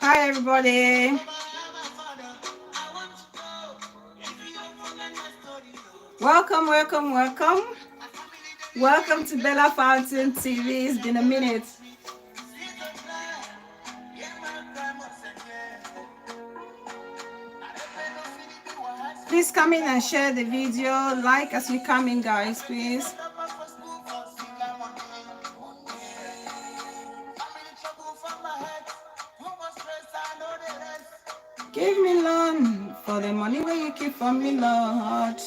Hi, everybody. Welcome, welcome, welcome. Welcome to Bella Fountain TV. It's been a minute. Please come in and share the video. Like as you come in, guys, please. Give me loan for the money where you keep for me, Lord.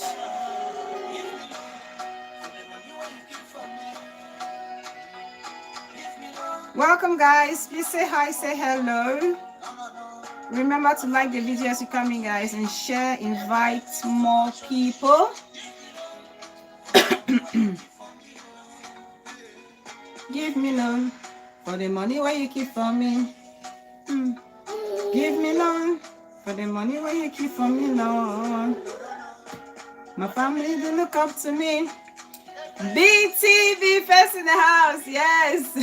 Welcome, guys. Please say hi, say hello. Remember to like the video as you come in, guys, and share, invite more people. Give me loan for the money where you keep for me. Give me loan for the money where you keep for me, Lord. My family, they look up to me. BTV first in the house, yes.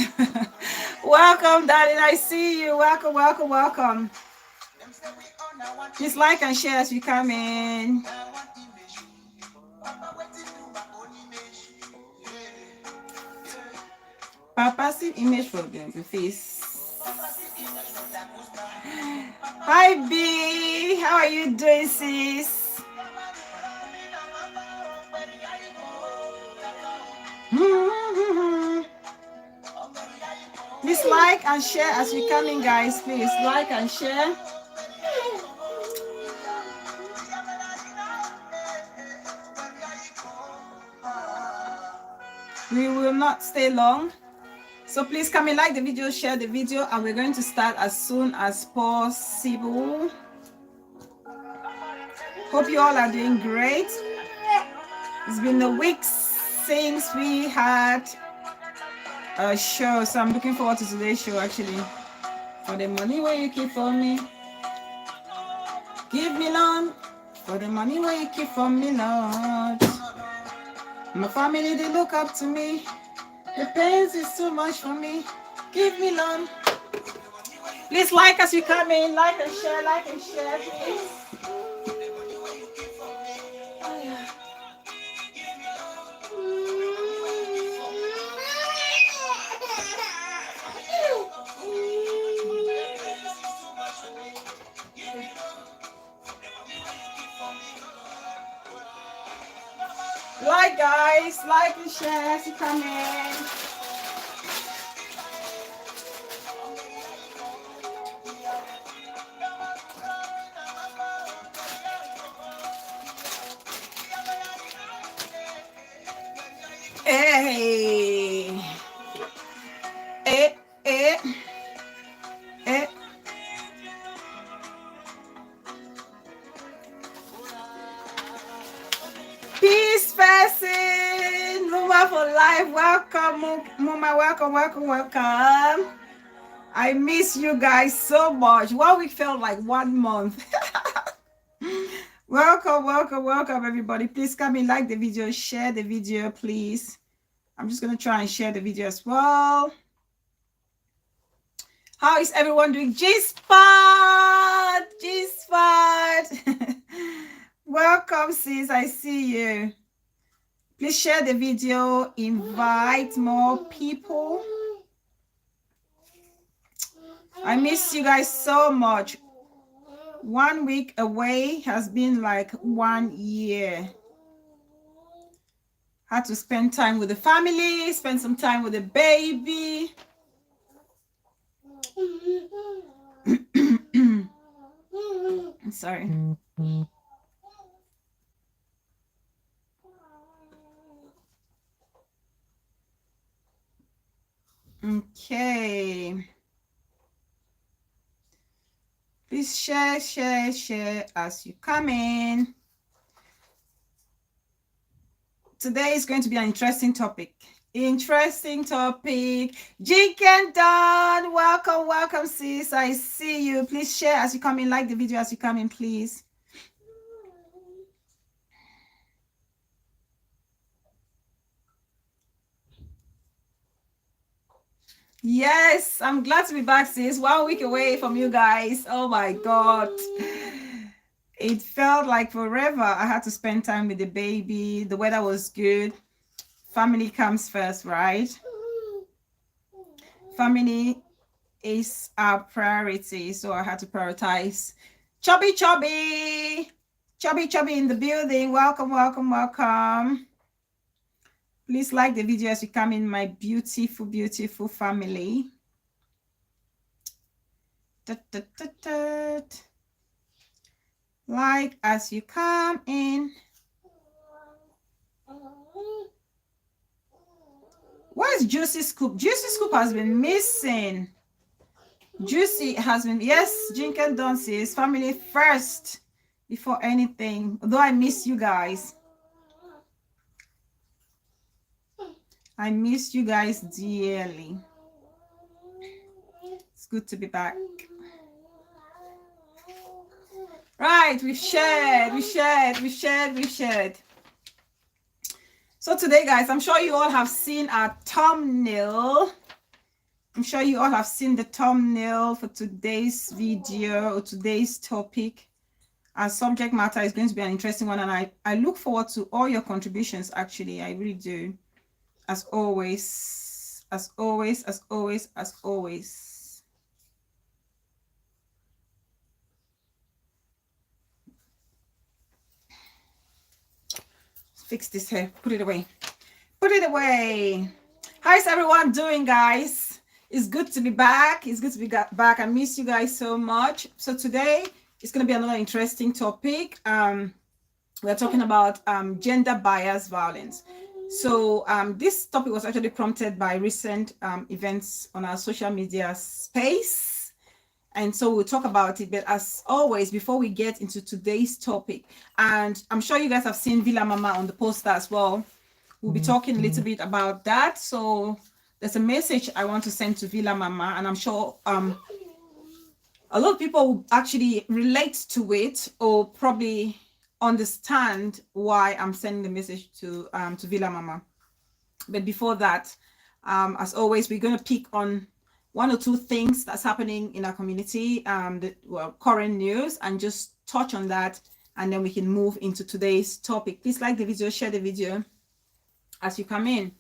Welcome, darling. I see you. Welcome, welcome, welcome. Just like and share as you come in. Papa, see image for them, the face. Hi, B. How are you doing, sis? Please like and share as you come in, guys. Please like and share. We will not stay long. So please come and like the video, share the video, and we're going to start as soon as possible. Hope you all are doing great. It's been a week since we had a show, so I'm looking forward to today's show actually. For the money where you keep for me, give me loan. For the money where you keep for me, Lord. My family, they look up to me. The pains is too much for me. Give me loan. Please like as you come in, like and share, please. Like, guys, like and share as you come in. Hey, eh, eh, eh. Peace person, Muma for life. Welcome, Muma. Welcome, welcome, welcome. I miss you guys so much. 1 week felt like 1 month. Welcome, welcome, welcome, everybody. Please come in, like the video, share the video, please. I'm just going to try and share the video as well. How is everyone doing? G-Spot! G-Spot! Welcome, sis. I see you. Please share the video. Invite more people. I miss you guys so much. 1 week away has been like 1 year. Had to spend time with the family, spend some time with the baby. Sorry. Okay. Please share as you come in. Today is going to be an interesting topic. Interesting topic. Jink and Dawn, welcome, welcome, sis. I see you. Please share as you come in. Like the video as you come in, please. Yes, I'm glad to be back, sis. 1 week away from you guys. Oh my God. It felt like forever. I had to spend time with the baby. The weather was good. Family comes first, right? Family is our priority. So I had to prioritize. Chubby, chubby. Chubby, chubby in the building. Welcome, welcome, welcome. Please like the video as you come in, my beautiful, beautiful family. Like as you come in. Where's Juicy Scoop? Juicy Scoop has been missing. Juicy has been, yes, Jinken Dunces, family first before anything. Although I miss you guys. I miss you guys dearly. It's good to be back. Right, we've shared. So today, guys, I'm sure you all have seen our thumbnail. I'm sure you all have seen the thumbnail for today's video or today's topic. Our subject matter is going to be an interesting one, and I look forward to all your contributions, actually. I really do. As always, as always, as always, as always. Fix this here. Put it away. Put it away. How's everyone doing, guys? It's good to be back. It's good to be back. I miss you guys so much. So today it's going to be another interesting topic. We're talking about gender bias violence. So this topic was actually prompted by recent events on our social media space. And so we'll talk about it. But as always, before we get into today's topic, and I'm sure you guys have seen Villa Mama on the poster as well. We'll be talking a little bit about that. So there's a message I want to send to Villa Mama, and I'm sure a lot of people will actually relate to it or probably understand why I'm sending the message to Villa Mama. But before that, as always, we're going to pick on one or two things that's happening in our community, current news, and just touch on that, and then we can move into today's topic. Please like the video, share the video as you come in.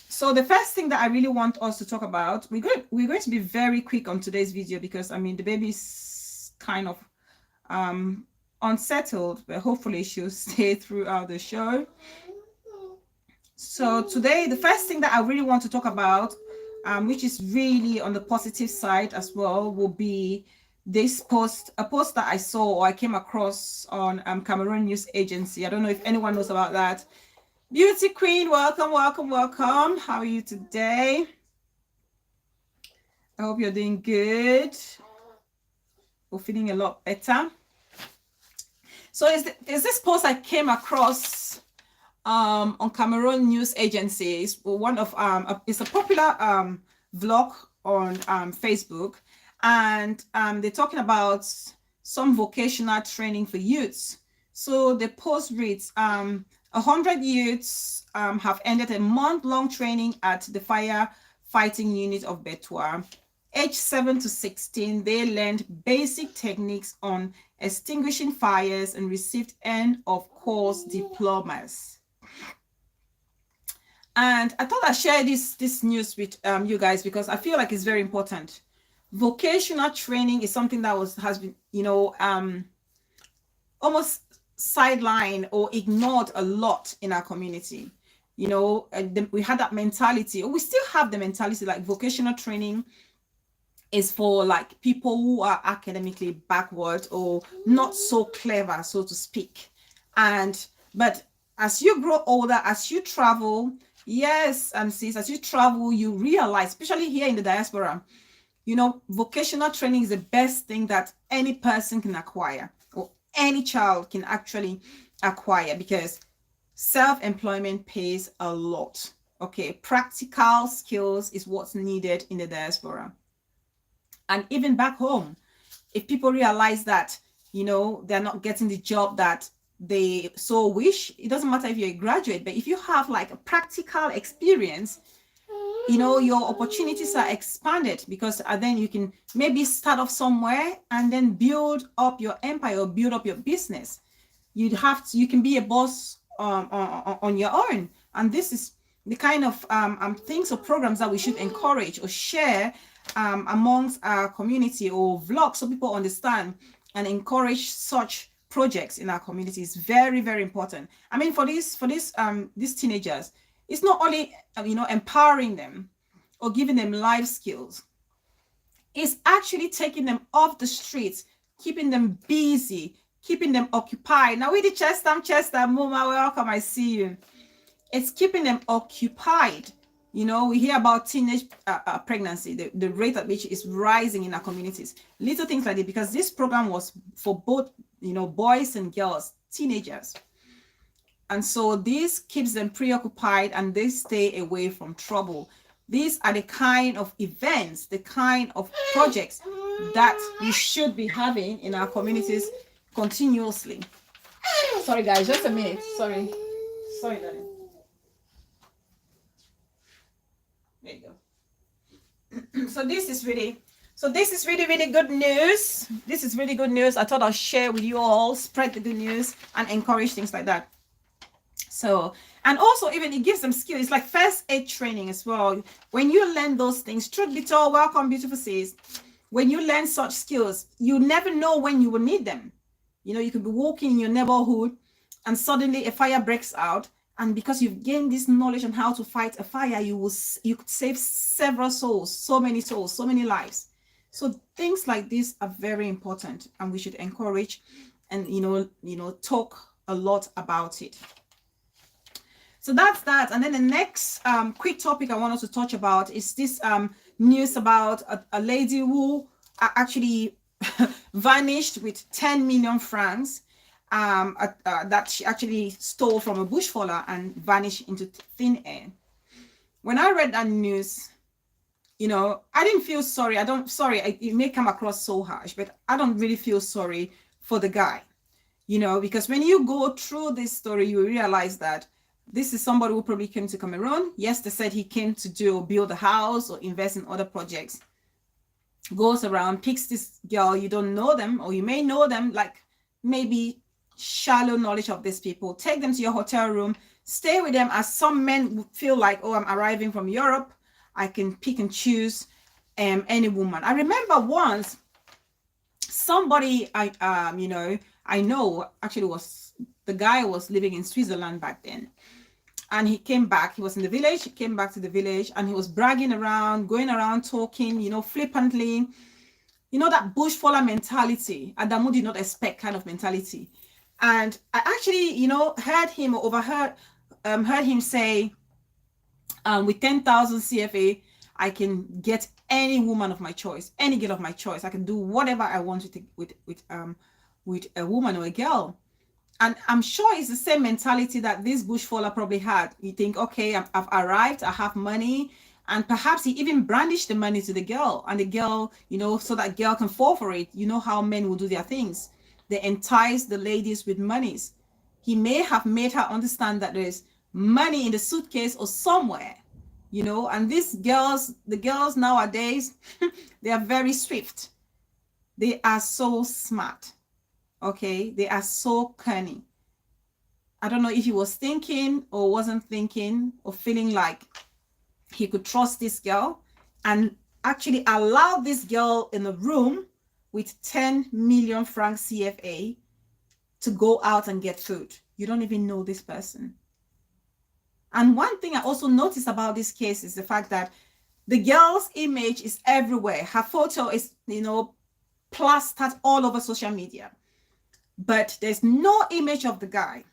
So the first thing that I really want us to talk about, we're going to be very quick on today's video because I mean the baby's kind of unsettled, but hopefully she'll stay throughout the show. So today, the first thing that I really want to talk about, which is really on the positive side as well, will be this post, a post that I saw or I came across on Cameroon News Agency. I don't know if anyone knows about that. Beauty Queen, welcome, welcome, welcome. How are you today? I hope you're doing good. We're feeling a lot better. So is this post I came across on Cameroon News Agency. It's one of it's a popular vlog on Facebook, and they're talking about some vocational training for youths. So the post reads, 100 youths have ended a month-long training at the firefighting unit of Betua. Age 7 to 16, they learned basic techniques on extinguishing fires and received end of course diplomas. And I thought I'd share this news with you guys because I feel like it's very important. Vocational training is something that has been, you know, almost sidelined or ignored a lot in our community. You know, we had that mentality, or we still have the mentality like vocational training is for like people who are academically backward or not so clever, so to speak. But as you grow older, as you travel, yes, and sis, as you travel, you realize, especially here in the diaspora, you know, vocational training is the best thing that any person can acquire or any child can actually acquire, because self-employment pays a lot. Okay, practical skills is what's needed in the diaspora. And even back home, if people realize that, you know, they're not getting the job that they so wish, it doesn't matter if you're a graduate, but if you have like a practical experience, your opportunities are expanded, because then you can maybe start off somewhere and then build up your empire or build up your business. You can be a boss on your own. And this is the kind of things or programs that we should encourage or share amongst our community, or vlog, so people understand and encourage such projects in our community. Is very, very important. I mean, for these teenagers, it's not only empowering them or giving them life skills, it's actually taking them off the streets, keeping them busy, keeping them occupied. Now with the Chester, Mama, welcome, I see you. It's keeping them occupied. We hear about teenage pregnancy, the rate at which is rising in our communities. Little things like that, because this program was for both, boys and girls, teenagers. And so this keeps them preoccupied and they stay away from trouble. These are the kind of events, the kind of projects that we should be having in our communities continuously. Sorry guys, just a minute. Sorry, darling. There you go. So this is really good news. This is really good news. I thought I'll share with you all, spread the good news and encourage things like that. So, and also even it gives them skills. It's like first aid training as well. When you learn those things, truth be told, welcome beautiful sis. When you learn such skills, you never know when you will need them. You could be walking in your neighborhood and suddenly a fire breaks out. And because you've gained this knowledge on how to fight a fire, you could save several souls, so many lives. So things like this are very important, and we should encourage and talk a lot about it. So that's that. And then the next quick topic I want us to touch about is this news about a lady who actually vanished with 10 million francs that she actually stole from a bushfaller and vanished into thin air. When I read that news, I didn't feel sorry. It may come across so harsh, but I don't really feel sorry for the guy, because when you go through this story, you realize that this is somebody who probably came to Cameroon. Yes, they said he came to build a house or invest in other projects. Goes around, picks this girl. You don't know them, or you may know them, like maybe shallow knowledge of these people. Take them to your hotel room, stay with them, as some men would feel like, oh, I'm arriving from Europe, I can pick and choose any woman. I remember once somebody I know actually was, the guy was living in Switzerland back then. And he came back, he was in the village, he came back to the village and he was bragging around, going around talking, flippantly, that bushfaller mentality, Adamu did not expect kind of mentality. And I actually, heard him say, with 10,000 CFA, I can get any woman of my choice, any girl of my choice. I can do whatever I want with a woman or a girl. And I'm sure it's the same mentality that this bushfaller probably had. You think, okay, I've arrived, I have money, and perhaps he even brandished the money to the girl, and the girl, so that girl can fall for it. You know how men will do their things. They entice the ladies with monies. He may have made her understand that there's money in the suitcase or somewhere, and the girls nowadays, they are very swift. They are so smart. Okay, they are so cunning. I don't know if he was thinking or wasn't thinking or feeling like he could trust this girl and actually allow this girl in a room with 10 million francs CFA to go out and get food. You don't even know this person. And one thing I also noticed about this case is the fact that the girl's image is everywhere. Her photo is, plastered all over social media. But there's no image of the guy.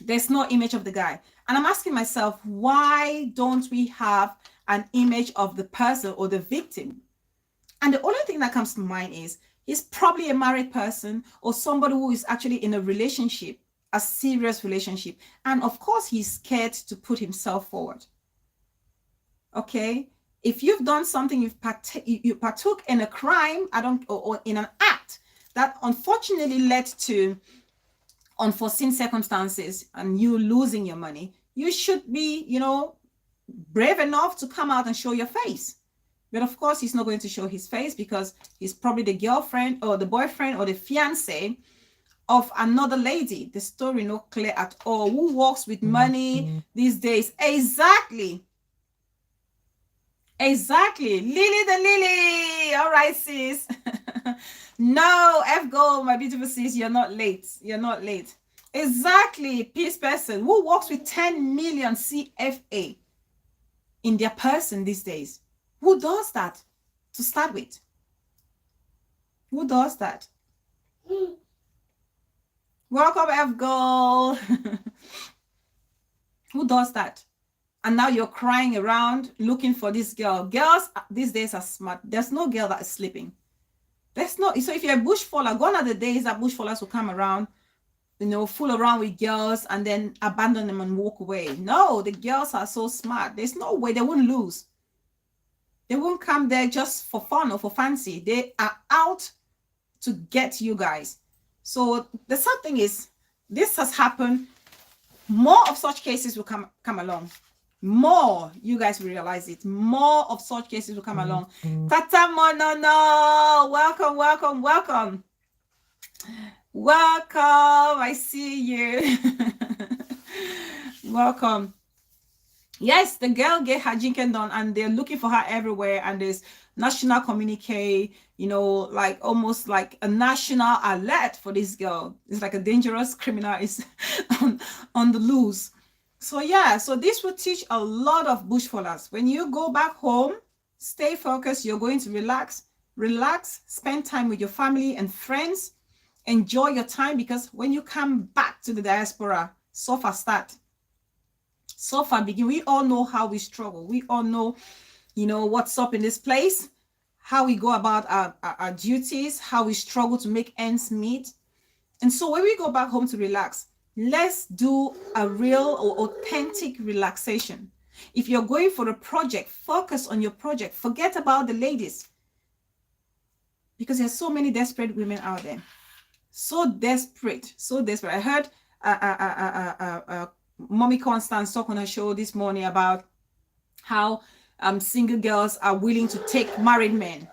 There's no image of the guy. And I'm asking myself, why don't we have an image of the person or the victim? And the only thing that comes to mind is he's probably a married person or somebody who is actually in a relationship, a serious relationship. And of course, he's scared to put himself forward. Okay? If you've done something, you partook in a crime, or in an act that unfortunately led to unforeseen circumstances and you losing your money, you should be, brave enough to come out and show your face. But of course, he's not going to show his face because he's probably the girlfriend or the boyfriend or the fiance of another lady. The story not clear at all. Who walks with money these days? Exactly. Exactly. Lily the Lily. All right, sis. No, F go, my beautiful sis. You're not late. You're not late. Exactly. Peace person who works with 10 million CFA in their person these days. Who does that to start with? Who does that? Welcome, F Goal. Who does that? And now you're crying around looking for this girl. Girls these days are smart. There's no girl that is sleeping. There's no. So if you're a bushfaller, gone are the days that bushfallers will come around, you know, fool around with girls and then abandon them and walk away. No, the girls are so smart. There's no way they won't lose. They won't come there just for fun or for fancy. They are out to get you guys. So the sad thing is, this has happened. More of such cases will come along. More, you guys will realize it. More of such cases will come along. Tata Monono, welcome, welcome, welcome. Welcome, I see you. Welcome. Yes, the girl get her jinken done and they're looking for her everywhere, and there's national communique, you know, like almost like a national alert for this girl. It's like a dangerous criminal is on the loose. So yeah, so this will teach a lot of bushfallers. When you go back home, stay focused. You're going to relax, spend time with your family and friends, enjoy your time, because when you come back to the diaspora, so far start. So far begin. We all know how we struggle. We all know, you know, what's up in this place, how we go about our duties, how we struggle to make ends meet. And so when we go back home to relax, let's do a real or authentic relaxation. If you're going for a project, focus on your project. Forget about the ladies, because there's so many desperate women out there. So desperate, so desperate. I heard Mommy Constance talk on her show this morning about how single girls are willing to take married men.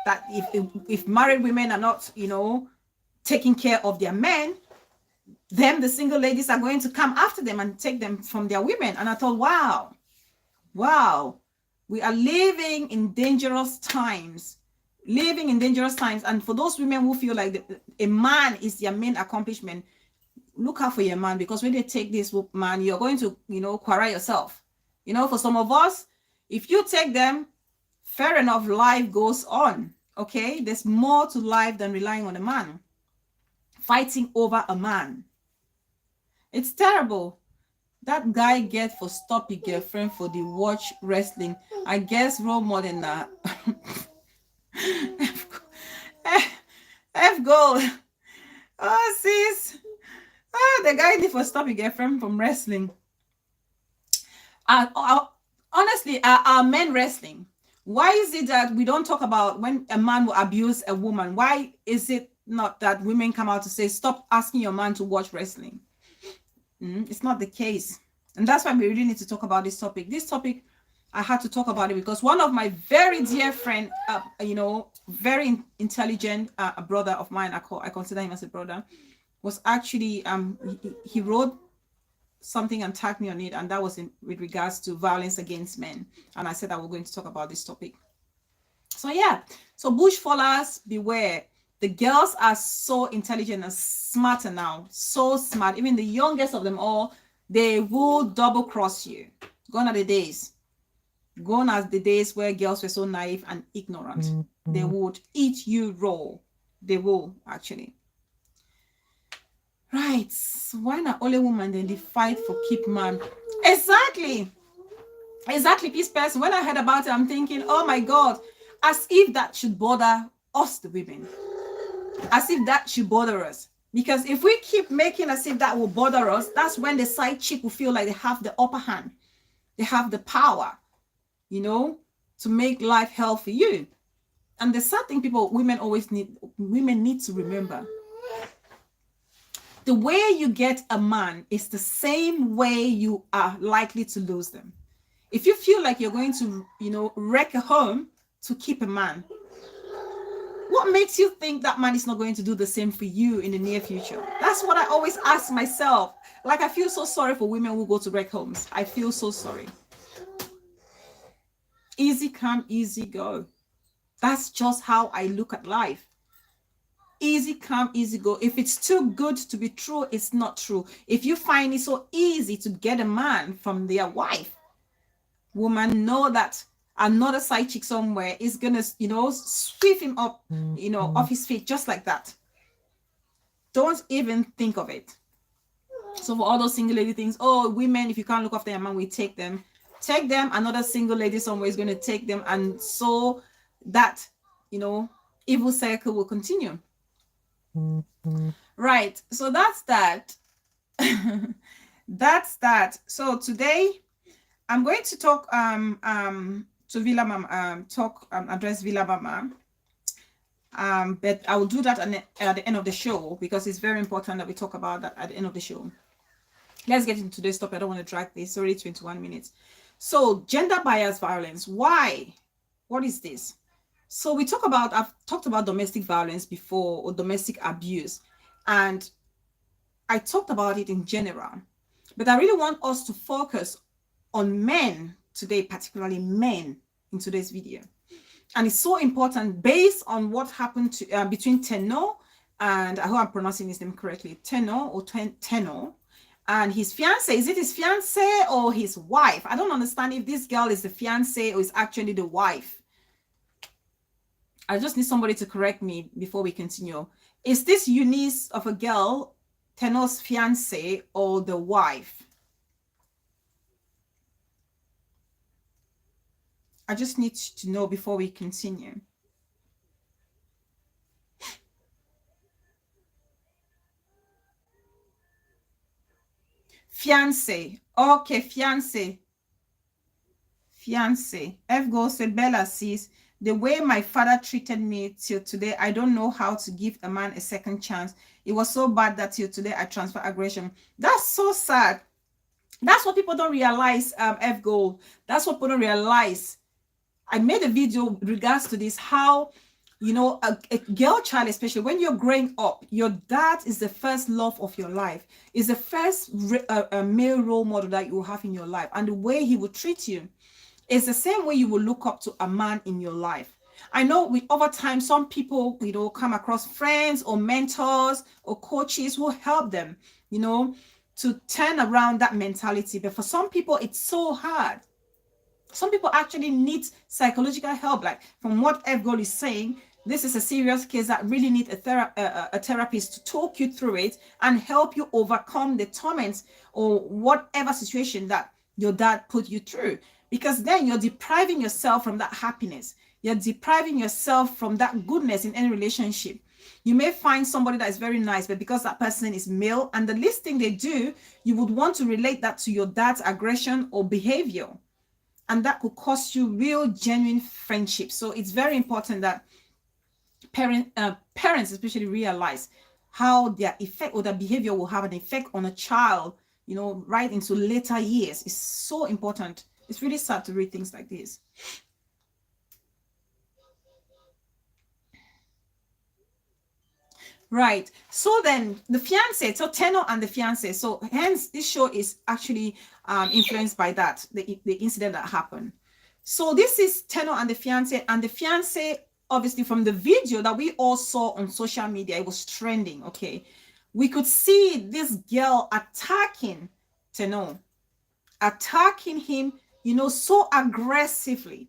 That if married women are not, you know, taking care of their men, then the single ladies are going to come after them and take them from their women. And I thought, wow, we are living in dangerous times. And for those women who feel like a man is their main accomplishment, look out for your man, because when they take this man, you're going to, you know, quarrel yourself. You know, for some of us, if you take them, fair enough, life goes on. Okay, there's more to life than relying on a man, fighting over a man. It's terrible. That guy get for stop your girlfriend for the watch wrestling. I guess role more than that. F goal. Oh, sis. The guy did for stop your girlfriend from wrestling. Honestly, are men wrestling? Why is it that we don't talk about when a man will abuse a woman? Why is it not that women come out to say, stop asking your man to watch wrestling? It's not the case. And that's why we really need to talk about this topic. This topic, I had to talk about it because one of my very dear friend, you know, very intelligent brother of mine, I consider him as a brother, was actually, he wrote something and tagged me on it, and that was with regards to violence against men. And I said that we're going to talk about this topic. So yeah, so bushfallers, beware. The girls are so intelligent and smarter now, so smart. Even the youngest of them all, they will double cross you. Gone are the days. Gone are the days where girls were so naive and ignorant. They would eat you raw. They will, actually. Right. So why not only woman then they fight for keep man? Exactly. Peace person. When I heard about it, I'm thinking, oh my God, as if that should bother us, the women. As if that should bother us. Because if we keep making as if that will bother us, that's when the side chick will feel like they have the upper hand. They have the power, you know, to make life hell for you. And the sad thing women need to remember, the way you get a man is the same way you are likely to lose them. If you feel like you're going to, wreck a home to keep a man, what makes you think that man is not going to do the same for you in the near future? That's what I always ask myself. Like, I feel so sorry for women who go to wreck homes. I feel so sorry. Easy come, easy go. That's just how I look at life. Easy come, easy go. If it's too good to be true, it's not true. If you find it so easy to get a man from their wife, woman, know that another side chick somewhere is gonna, sweep him up, off his feet just like that. Don't even think of it. So for all those single lady things, oh, women, if you can't look after your man, we take them. Take them. Another single lady somewhere is going to take them, and so that, evil cycle will continue. Right. So that's that. That's that. So today I'm going to talk to Villa Mama, address Villa Mama. But I will do that at the end of the show, because it's very important that we talk about that at the end of the show. Let's get into today's topic. I don't want to drag this. It's already 21 minutes. So gender bias violence. Why? What is this? So I've talked about domestic violence before, or domestic abuse. And I talked about it in general. But I really want us to focus on men today, particularly men, in today's video. And it's so important based on what happened to between Tenor and, I hope I'm pronouncing his name correctly, Tenor and his fiance. Is it his fiance or his wife? I don't understand if this girl is the fiance or is actually the wife. I just need somebody to correct me before we continue. Is this Eunice of a girl Tenor's fiance or the wife? I just need to know before we continue. Fiance. Okay, fiance. Fiance. F goes said, Bella says, the way my father treated me till today, I don't know how to give a man a second chance. It was so bad that till today I transfer aggression. That's so sad. That's what people don't realize, F Gold. That's what people don't realize. I made a video with regards to this, how, a girl child, especially when you're growing up, your dad is the first love of your life, is the first male role model that you will have in your life. And the way he will treat you is the same way you will look up to a man in your life. I know over time, some people, come across friends or mentors or coaches who help them, to turn around that mentality. But for some people, it's so hard. Some people actually need psychological help. Like from what F Goal is saying, this is a serious case that really needs a therapist to talk you through it and help you overcome the torments or whatever situation that your dad put you through. Because then you're depriving yourself from that happiness. You're depriving yourself from that goodness in any relationship. You may find somebody that is very nice, but because that person is male and the least thing they do, you would want to relate that to your dad's aggression or behavior. And that could cost you real, genuine friendship. So it's very important that parents especially realize how their effect or their behavior will have an effect on a child, right into later years. It's so important. It's really sad to read things like this. Right. So then the fiance, so Tenor and the fiance. So hence this show is actually influenced by that, the incident that happened. So this is Tenor and the fiance, obviously from the video that we all saw on social media, it was trending. Okay. We could see this girl attacking Tenor, attacking him, so aggressively.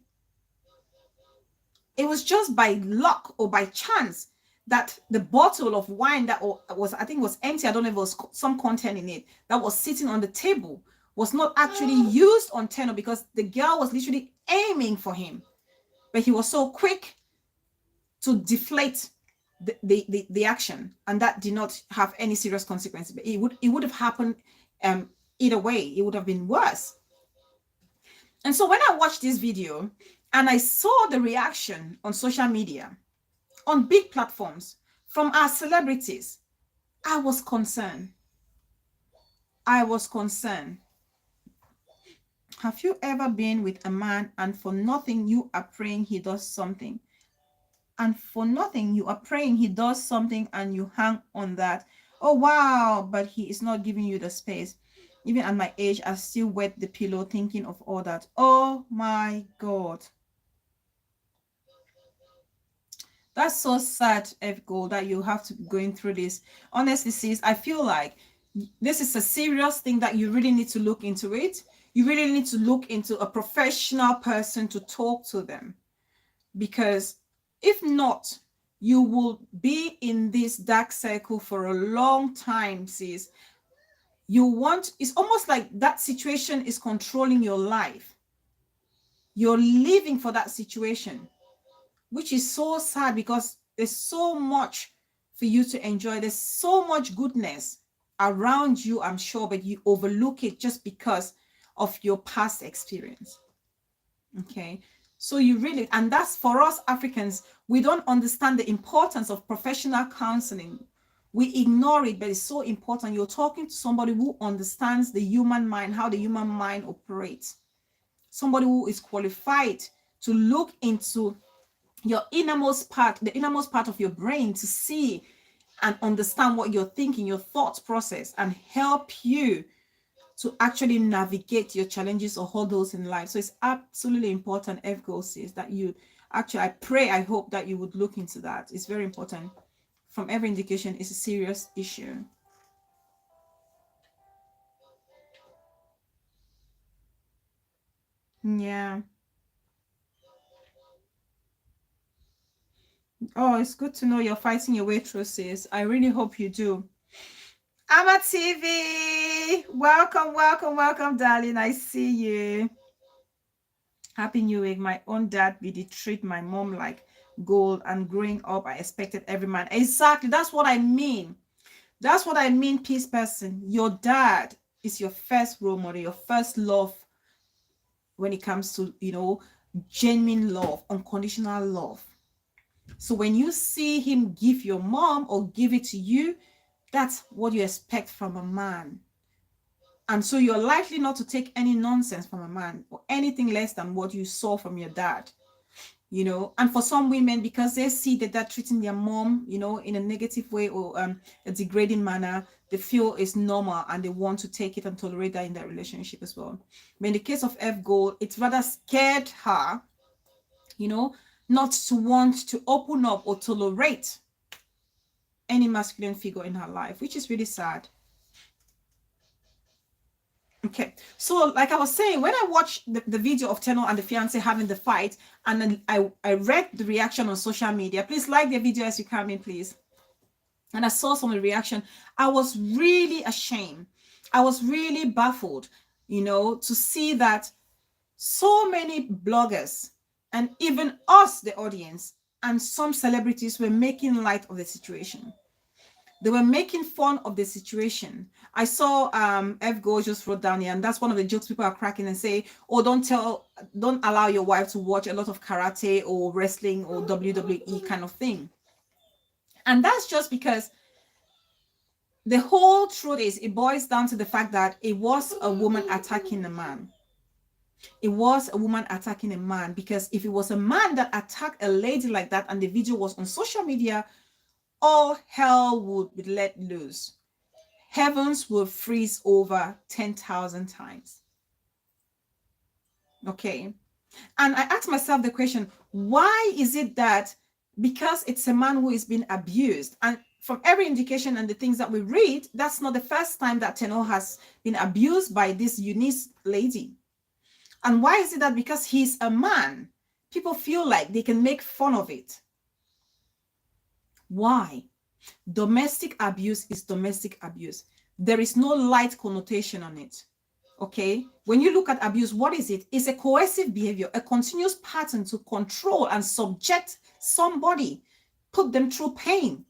It was just by luck or by chance that the bottle of wine that was, I think was empty, I don't know if it was some content in it, that was sitting on the table was not actually used on Tenor, because the girl was literally aiming for him. But he was so quick to deflate the action, and that did not have any serious consequences. But it would have happened either way. It would have been worse. And so when I watched this video and I saw the reaction on social media, on big platforms, from our celebrities, I was concerned. Have you ever been with a man and for nothing you are praying he does something? And for nothing you are praying he does something and you hang on that. Oh, wow, but he is not giving you the space. Even at my age, I still wet the pillow thinking of all that. Oh my God. That's so sad, F Gold, that you have to be going through this. Honestly, sis, I feel like this is a serious thing that you really need to look into it. You really need to look into a professional person to talk to them. Because if not, you will be in this dark circle for a long time, sis. It's almost like that situation is controlling your life. You're living for that situation, which is so sad because there's so much for you to enjoy. There's so much goodness around you, I'm sure, but you overlook it just because of your past experience. Okay. So you really, and that's for us Africans, we don't understand the importance of professional counseling. We ignore it, but it's so important. You're talking to somebody who understands the human mind, how the human mind operates. Somebody who is qualified to look into your innermost part, the innermost part of your brain, to see and understand what you're thinking, your thought process, and help you to actually navigate your challenges or hurdles in life. So it's absolutely important, FGO says, that you actually, I hope that you would look into that. It's very important. From every indication, it's a serious issue. Yeah. Oh, it's good to know you're fighting your way through, sis. I really hope you do. Ama TV, welcome, welcome, welcome, darling. I see you. Happy New Week. My own dad be the treat my mom like gold, and growing up, I expected every man. Exactly. That's what I mean. That's what I mean, peace person. Your dad is your first role model, your first love when it comes to, genuine love, unconditional love. So when you see him give your mom or give it to you, that's what you expect from a man. And so you're likely not to take any nonsense from a man or anything less than what you saw from your dad. And for some women, because they see that they're treating their mom, in a negative way or a degrading manner, they feel it's normal and they want to take it and tolerate that in their relationship as well. But in the case of F Gold, it's rather scared her, not to want to open up or tolerate any masculine figure in her life, which is really sad. Okay, so like I was saying, when I watched the video of Tenor and the fiance having the fight, and then I read the reaction on social media, please like the video as you come in, please. And I saw some of the reaction. I was really ashamed. I was really baffled, to see that so many bloggers and even us, the audience, and some celebrities were making light of the situation. They were making fun of the situation. I saw F Go just wrote down here, and that's one of the jokes people are cracking and say, oh, don't allow your wife to watch a lot of karate or wrestling or WWE kind of thing. And that's just because the whole truth is, it boils down to the fact that it was a woman attacking a man. It was a woman attacking a man, because if it was a man that attacked a lady like that and the video was on social media, all hell would be let loose. Heavens will freeze over 10,000 times. Okay. And I asked myself the question, why is it that because it's a man who is being abused, and from every indication and the things that we read, that's not the first time that Tenor has been abused by this Eunice lady. And why is it that because he's a man, people feel like they can make fun of it? Why? Domestic abuse is domestic abuse. There is no light connotation on it. Okay, when you look at abuse, what is it? It's a coercive behavior, a continuous pattern to control and subject somebody, put them through pain.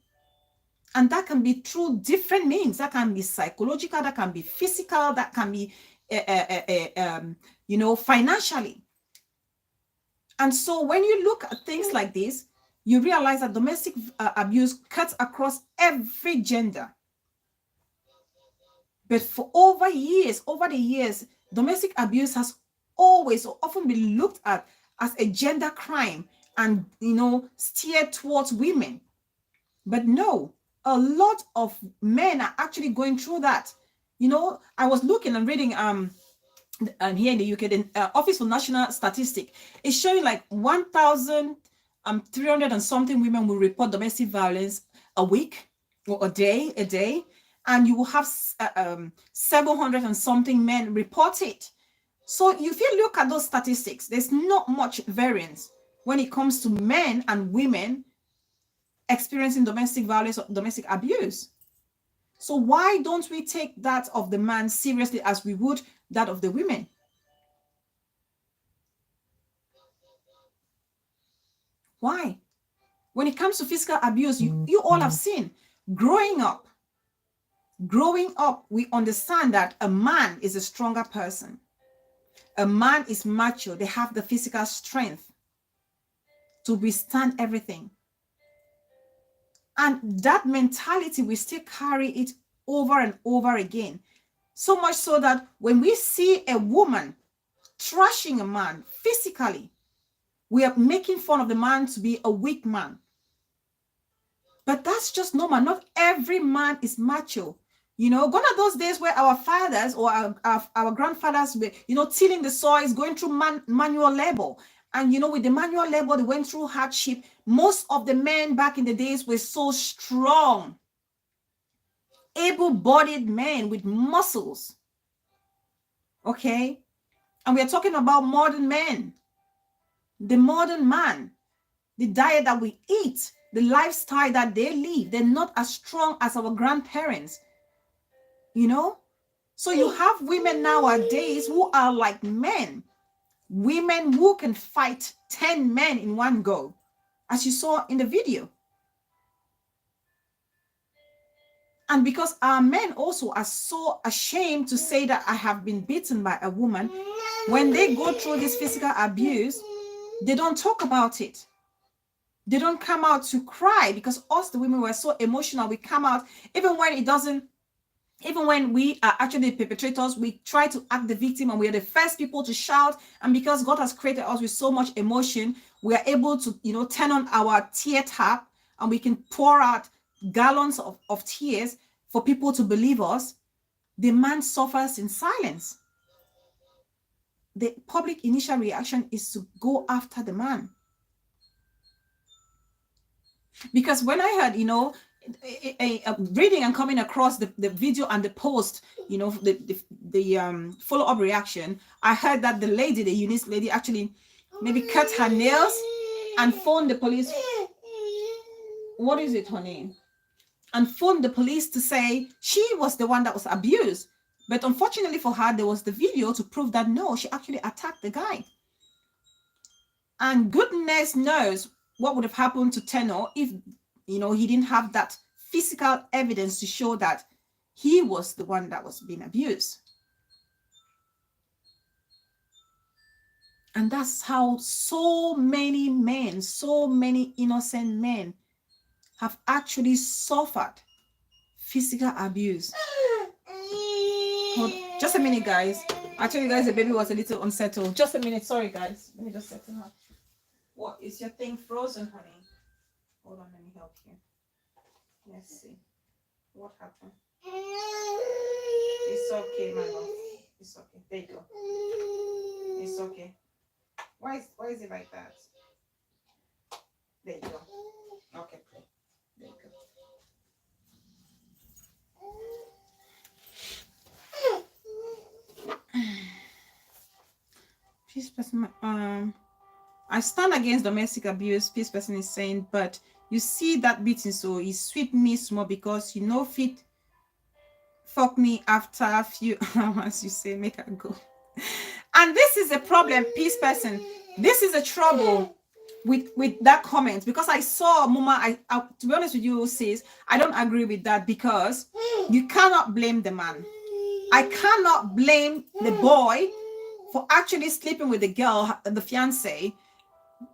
And that can be through different means. That can be psychological, that can be physical, that can be financially. And so when you look at things like this, you realize that domestic abuse cuts across every gender. But for over the years, domestic abuse has always or often be looked at as a gender crime and, steered towards women. But no, a lot of men are actually going through that. I was looking and reading and here in the UK, the Office for National Statistics is showing like 1,300 and something women will report domestic violence a week or a day, and you will have 700 and something men report it. So if you look at those statistics, there's not much variance when it comes to men and women experiencing domestic violence or domestic abuse. So why don't we take that of the man seriously as we would that of the women? Why? When it comes to physical abuse, you all have seen. Growing up, we understand that a man is a stronger person. A man is macho. They have the physical strength to withstand everything. And that mentality, we still carry it over and over again. So much so that when we see a woman trashing a man physically, we are making fun of the man to be a weak man. But that's just normal. Not every man is macho. Gone are those days where our fathers or our grandfathers were, tilling the soil, going through manual labor. And, with the manual labor, they went through hardship. Most of the men back in the days were so strong, able-bodied men with muscles. Okay? And we are talking about modern men. The modern man, the diet that we eat, the lifestyle that they live, they're not as strong as our grandparents. So you have women nowadays who are like men. Women who can fight 10 men in one go, as you saw in the video. And because our men also are so ashamed to say that I have been beaten by a woman, when they go through this physical abuse, they don't talk about it. They don't come out to cry, because us, the women, were so emotional. We come out, even when we are actually the perpetrators, we try to act the victim, and we are the first people to shout. And because God has created us with so much emotion, we are able to, turn on our tear tap, and we can pour out gallons of tears for people to believe us. The man suffers in silence. The public initial reaction is to go after the man. Because when I heard, reading and coming across the video and the post, the follow-up reaction, I heard that the Eunice lady, actually maybe cut her nails and phoned the police. What is it, honey? And phoned the police to say she was the one that was abused. But unfortunately for her, there was the video to prove that no, she actually attacked the guy. And goodness knows what would have happened to Tenor if, he didn't have that physical evidence to show that he was the one that was being abused. And that's how so many men, so many innocent men have actually suffered physical abuse. Hold, just a minute, guys. I tell you guys, the baby was a little unsettled. Just a minute. Sorry, guys. Let me just settle her. What, is your thing frozen, honey? Hold on, let me help you. Let's see. What happened? It's okay, my love. It's okay. There you go. It's okay. Why is it like that? There you go. Okay. There you go. Peace person, I stand against domestic abuse. Peace person is saying, but you see that beating, so it sweet me small because fit fuck me after a few hours. You say make her go, and this is a problem. Peace person, this is a trouble with that comment, because I saw Mama. I to be honest with you, sis, I don't agree with that, because you cannot blame the man. I cannot blame the boy for actually sleeping with the girl, the fiance.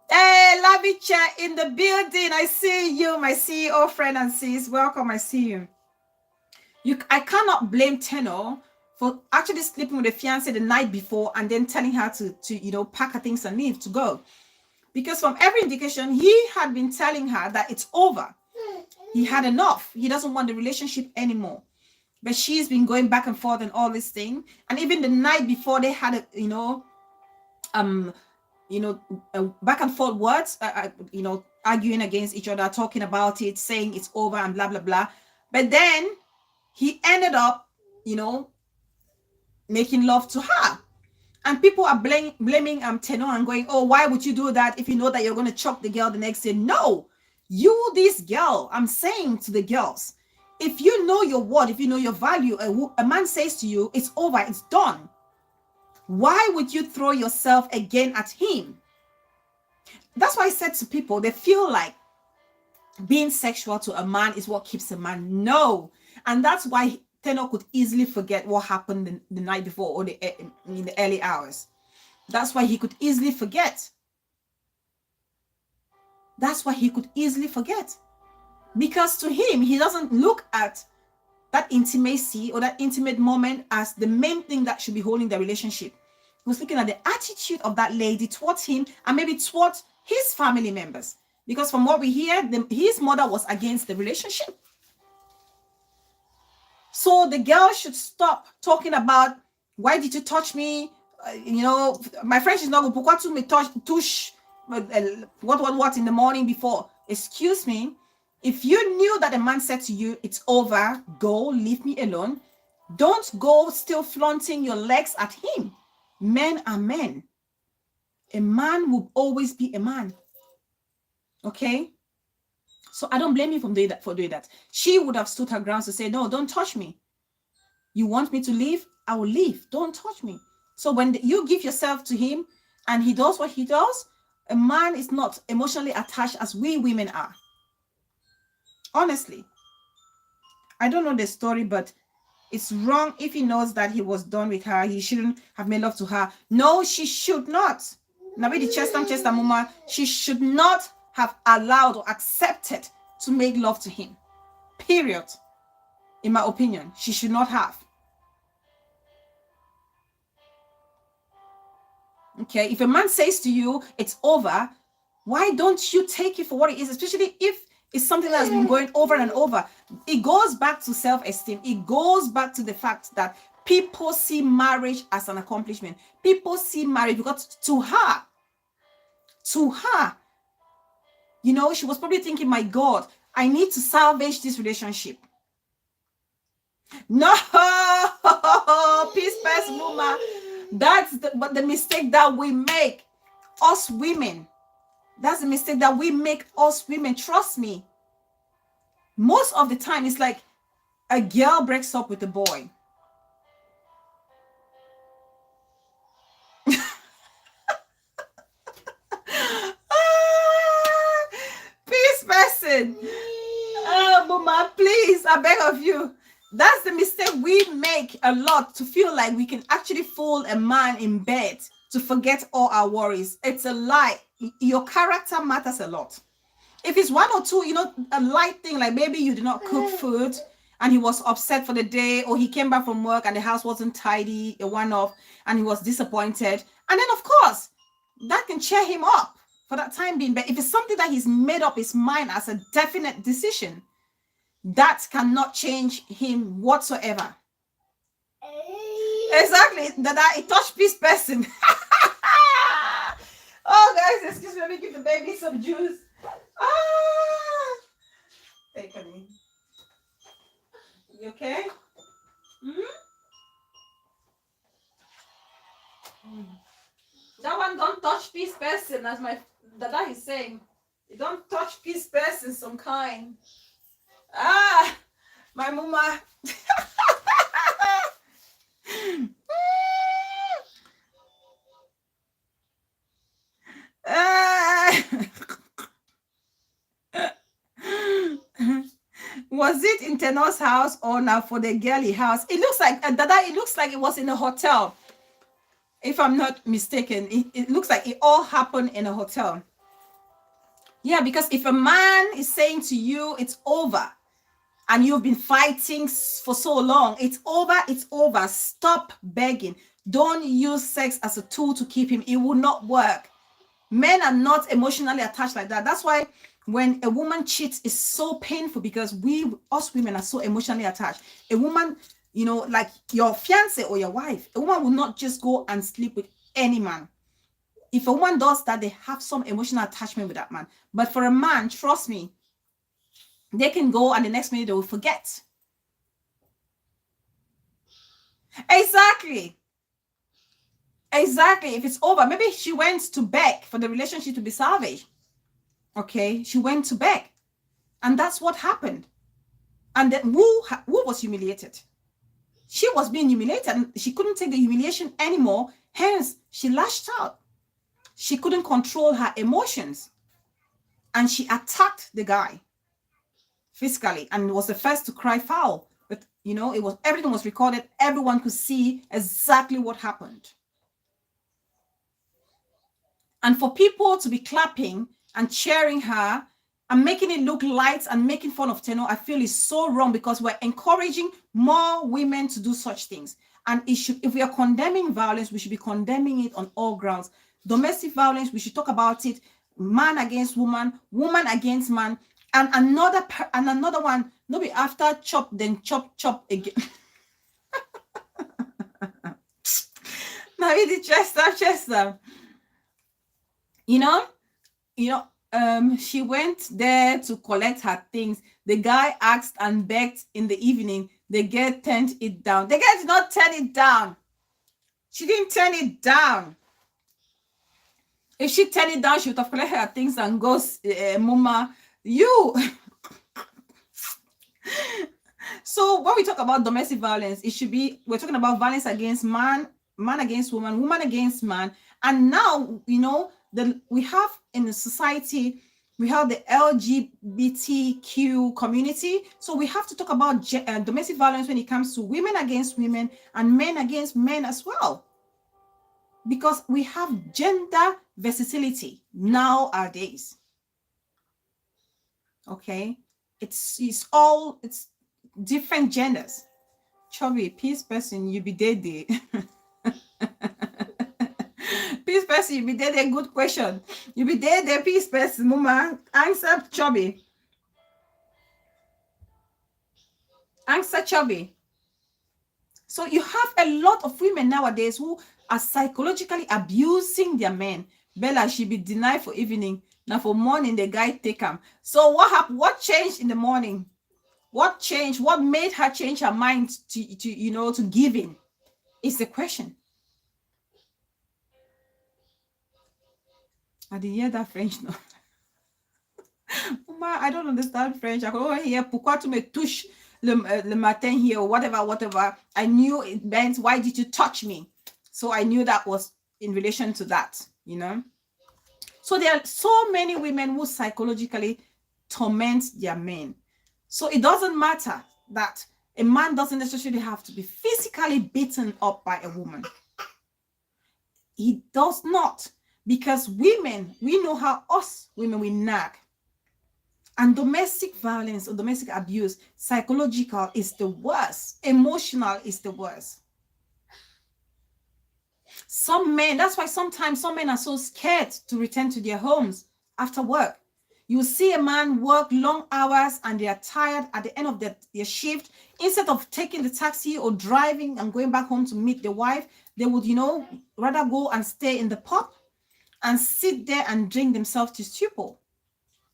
Hey, Lavicha in the building. I see you, my CEO friend and sis. Welcome, I see you. I cannot blame Tenor for actually sleeping with a fiancé the night before and then telling her to pack her things and leave to go. Because from every indication, he had been telling her that it's over. He had enough. He doesn't want the relationship anymore. But she's been going back and forth and all this thing. And even the night before, they had back and forth words, arguing against each other, talking about it, saying it's over and blah, blah, blah. But then he ended up, making love to her. And people are blaming Tenor and going, oh, why would you do that if you know that you're going to choke the girl the next day? No, this girl, I'm saying to the girls, if you know your worth, if you know your value, a man says to you, it's over, it's done. Why would you throw yourself again at him? That's why I said to people, they feel like being sexual to a man is what keeps a man. No. And that's why Tenor could easily forget what happened the night before or in the early hours. That's why he could easily forget. That's why he could easily forget. Because to him, he doesn't look at that intimacy or that intimate moment as the main thing that should be holding the relationship. He was looking at the attitude of that lady towards him and maybe towards his family members. Because from what we hear, his mother was against the relationship. So the girl should stop talking about, why did you touch me? My French is not good. Pourquoi tu me touches? What in the morning before? Excuse me. If you knew that a man said to you, it's over, go, leave me alone. Don't go still flaunting your legs at him. Men are men. A man will always be a man. Okay? So I don't blame you for doing that. She would have stood her ground to say, no, don't touch me. You want me to leave? I will leave. Don't touch me. So when you give yourself to him and he does what he does, a man is not emotionally attached as we women are. Honestly. I don't know the story, but it's wrong if he knows that he was done with her. He shouldn't have made love to her. No, she should not. She should not have allowed or accepted to make love to him. Period. In my opinion, she should not have. Okay, if a man says to you, it's over, why don't you take it for what it is, especially if it's something that has been going over and over? It goes back to self-esteem. It goes back to the fact that people see marriage as an accomplishment. People see marriage because to her, she was probably thinking, my God, I need to salvage this relationship. No, peace, best woman. That's the mistake that we make, us women. That's the mistake that we make, us women. Trust me. Most of the time, it's like a girl breaks up with a boy. Peace, person. Oh, mama, please, I beg of you. That's the mistake we make a lot, to feel like we can actually fool a man in bed to forget all our worries. It's a lie. Your character matters a lot. If it's one or two, a light thing, like maybe you did not cook food and he was upset for the day, or he came back from work and the house wasn't tidy, a one-off, and he was disappointed. And then, of course, that can cheer him up for that time being. But if it's something that he's made up his mind as a definite decision, that cannot change him whatsoever. Exactly. That I touch peace person. Oh, guys, excuse me. Let me give the baby some juice. Take it in. You okay? That one don't touch peace person, as my dada is saying. You don't touch peace person, some kind. My mama. Was it in Tenor's house or now for the girly house? It looks like Dada. It looks like it was in a hotel. If I'm not mistaken, it looks like it all happened in a hotel. Yeah, because if a man is saying to you it's over, and you've been fighting for so long. It's over. It's over. Stop begging. Don't use sex as a tool to keep him. It will not work. Men are not emotionally attached like that. That's why when a woman cheats, it's so painful, because us women are so emotionally attached. A woman, you know, like your fiance or your wife, a woman will not just go and sleep with any man. If a woman does that, they have some emotional attachment with that man. But for a man, trust me, they can go and the next minute they will forget. Exactly. If it's over, maybe she went to beg for the relationship to be salvaged. Okay, she went to beg, and that's what happened. And then who was humiliated? She was being humiliated, and she couldn't take the humiliation anymore. Hence, she lashed out. She couldn't control her emotions, and she attacked the guy physically, and was the first to cry foul. But you know, everything was recorded. Everyone could see exactly what happened. And for people to be clapping and cheering her and making it look light and making fun of Tenor, I feel is so wrong, because we're encouraging more women to do such things. And if we are condemning violence, we should be condemning it on all grounds. Domestic violence, we should talk about it. Man against woman, woman against man, and another one. No, be after chop, then chop again. Now it Chester. You know, she went there to collect her things. The guy asked and begged in the evening. The girl turned it down. The girl did not turn it down. She didn't turn it down. If she turned it down, she would have collected her things and goes, Mama, you. So when we talk about domestic violence, we're talking about violence against man against woman, woman against man. And now, you know, we have in the society, we have the LGBTQ community. So we have to talk about domestic violence when it comes to women against women and men against men as well. Because we have gender versatility nowadays. Okay. It's different genders. Chubby, peace person, you be dead. Peace person, you be dead. A good question. You be dead, peace person, mama. Answer, Chubby. Answer, Chubby. So you have a lot of women nowadays who are psychologically abusing their men. Bella, she be denied for evening. Now for morning, the guy take them. So what happened? What changed in the morning? What changed? What made her change her mind to giving? Is the question. I didn't hear that French, no. Mama, I don't understand French. I can only hear pourquoi tu me touches le matin here, or whatever. I knew it meant why did you touch me? So I knew that was in relation to that, you know. So there are so many women who psychologically torment their men. So it doesn't matter that a man doesn't necessarily have to be physically beaten up by a woman. He does not, because women, we know how us women, we nag. And domestic violence or domestic abuse, psychological is the worst. Emotional is the worst. Some men, that's why sometimes some men are so scared to return to their homes after work. You see a man work long hours and they are tired at the end of their shift. Instead of taking the taxi or driving and going back home to meet the wife, they would, rather go and stay in the pub and sit there and drink themselves to stupor.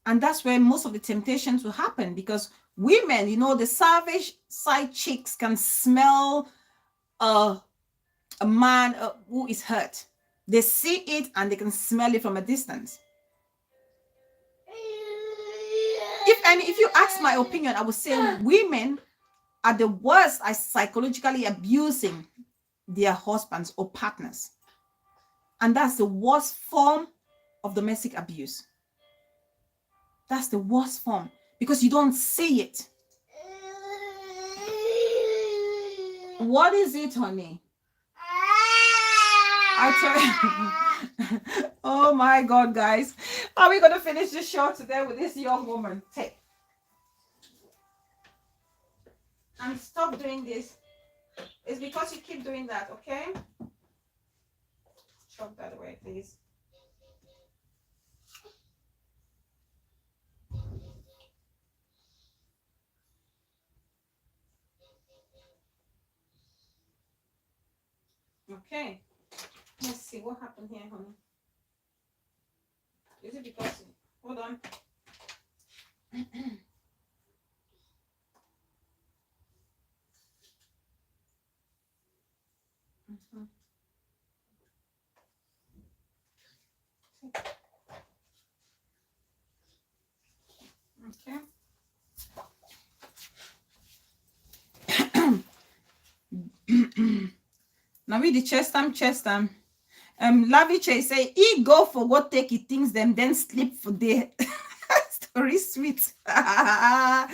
And that's where most of the temptations will happen, because women, the savage side chicks can smell a man who is hurt. They see it and they can smell it from a distance. If you ask my opinion, I would say women are the worst at psychologically abusing their husbands or partners. And that's the worst form of domestic abuse. That's the worst form, because you don't see it. What is it, honey? Oh my God, guys. Are we going to finish this show today with this young woman? Take. and stop doing this. It's because you keep doing that, okay? Chop that away, please. Okay. Let's see what happened here, honey. Is it because... Hold on. Mhm. Okay. Now read the chest time. Laviche say he go for what take he thinks them, then sleep for the story sweet. Now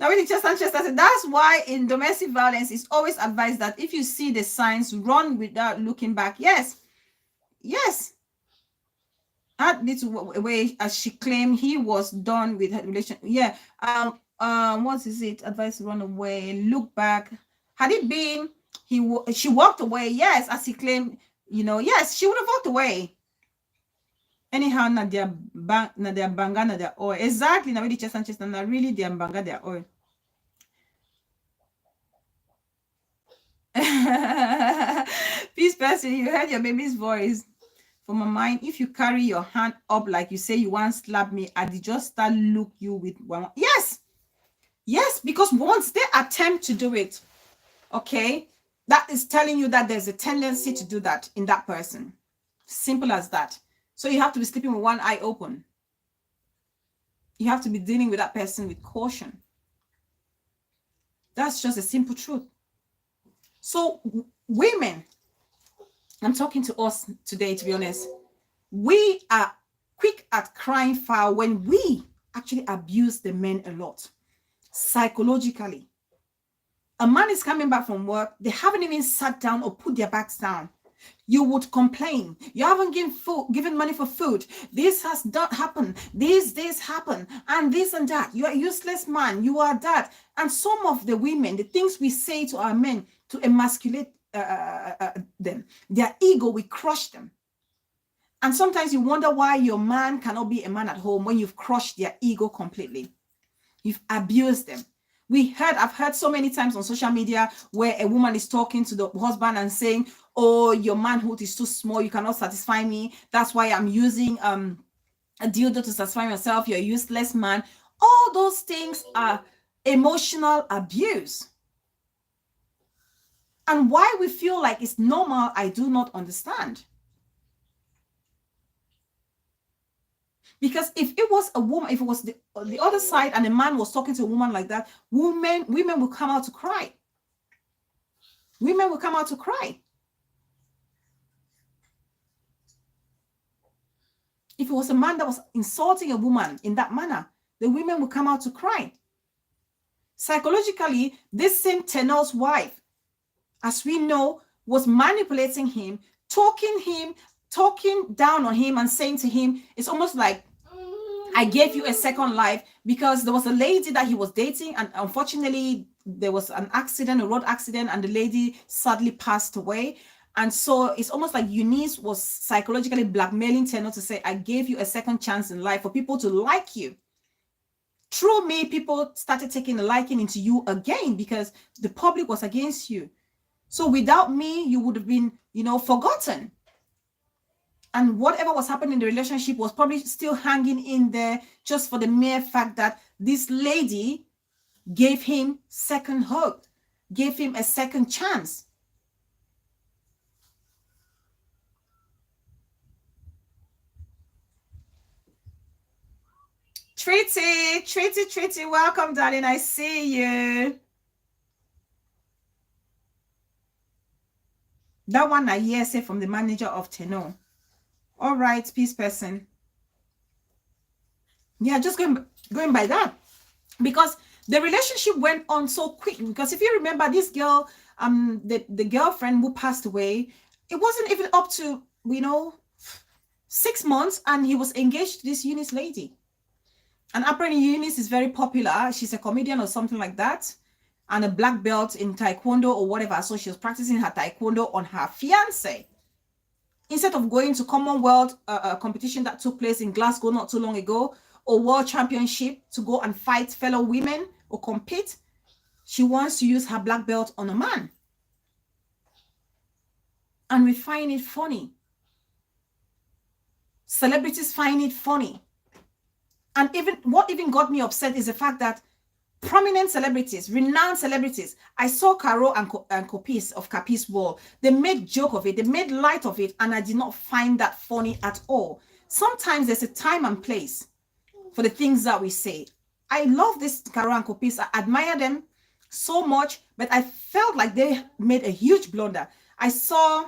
read the chest time. Say that's why in domestic violence it's always advised that if you see the signs, run without looking back. Yes. That little way, as she claimed, he was done with her relation. Yeah. What is it? Advice to run away, look back. Had it been she walked away, yes, as he claimed, yes, she would have walked away. Anyhow, na their banga, na their oil. Exactly, na really chest and na really their banga, their oil. Peace person, you heard your baby's voice. For my mind, if you carry your hand up like you say you want slap me, I did just start look you with one. Yes, because once they attempt to do it, okay, that is telling you that there's a tendency to do that in that person. Simple as that. So you have to be sleeping with one eye open. You have to be dealing with that person with caution. That's just a simple truth. So women, I'm talking to us today, to be honest, we are quick at crying foul when we actually abuse the men a lot, psychologically. A man is coming back from work, they haven't even sat down or put their backs down. You would complain. You haven't given money for food. This has not happened. This happened. And this and that. You are a useless man. You are that. And some of the women, the things we say to our men to emasculate them, their ego, we crush them. And sometimes you wonder why your man cannot be a man at home when you've crushed their ego completely. You've abused them. I've heard so many times on social media where a woman is talking to the husband and saying, oh, your manhood is too small, you cannot satisfy me. That's why I'm using a dildo to satisfy myself. You're a useless man. All those things are emotional abuse. And why we feel like it's normal, I do not understand. Because if it was a woman, if it was the other side and a man was talking to a woman like that, women will come out to cry. Women will come out to cry. If it was a man that was insulting a woman in that manner, the women will come out to cry. Psychologically, this same tenor's wife, as we know, was manipulating him, talking down on him and saying to him, it's almost like, I gave you a second life, because there was a lady that he was dating, and unfortunately there was an accident, a road accident, and the lady sadly passed away. And so it's almost like Eunice was psychologically blackmailing Tenor to say, I gave you a second chance in life for people to like you. Through me, people started taking a liking into you again because the public was against you. So without me, you would have been, forgotten. And whatever was happening in the relationship was probably still hanging in there just for the mere fact that this lady gave him second hope, gave him a second chance. Treaty, welcome, darling. I see you. That one I hear say from the manager of Tenor. All right, peace person. Yeah, just going by that. Because the relationship went on so quick. Because if you remember this girl, the girlfriend who passed away, it wasn't even up to, 6 months, and he was engaged to this Eunice lady. And apparently Eunice is very popular. She's a comedian or something like that, and a black belt in taekwondo or whatever. So she was practicing her taekwondo on her fiance. Instead of going to Commonwealth competition that took place in Glasgow not too long ago, or World Championship to go and fight fellow women or compete, she wants to use her black belt on a man. And we find it funny. Celebrities find it funny. And what even got me upset is the fact that prominent celebrities, renowned celebrities, I saw Caro and Capis of Capis Wall. They made joke of it. They made light of it. And I did not find that funny at all. Sometimes there's a time and place for the things that we say. I love this Caro and Capis. I admire them so much, but I felt like they made a huge blunder. I saw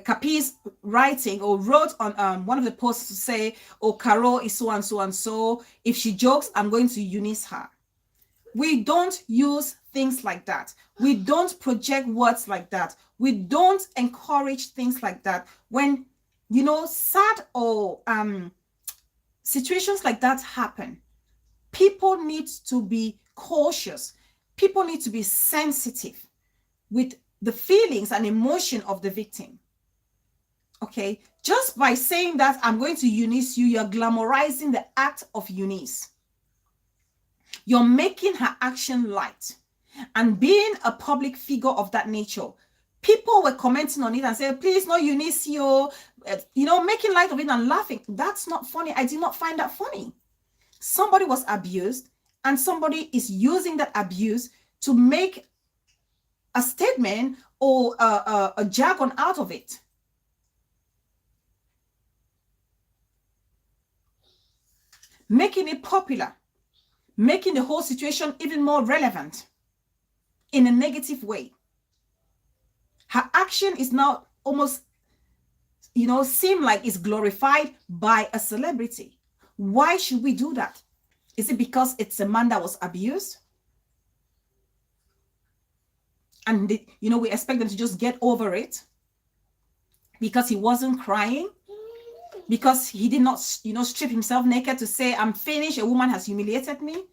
Capis writing or wrote on one of the posts to say, oh, Caro is so and so and so. If she jokes, I'm going to Eunice her. We don't use things like that. We don't project words like that. We don't encourage things like that. When, you know, sad or situations like that happen, people need to be cautious. People need to be sensitive with the feelings and emotion of the victim. Okay, just by saying that I'm going to Eunice you, you're glamorizing the act of Eunice. You're making her action light. And being a public figure of that nature, people were commenting on it and saying, please, no Eunice, you know, making light of it and laughing. That's not funny. I did not find that funny. Somebody was abused and somebody is using that abuse to make a statement or a jargon out of it. Making it popular, making the whole situation even more relevant in a negative way. Her action is now almost, you know, seem like it's glorified by a celebrity. Why should we do that? Is it because it's a man that was abused? And, you know, we expect them to just get over it because he wasn't crying, because he did not, you know, strip himself naked to say, I'm finished, a woman has humiliated me.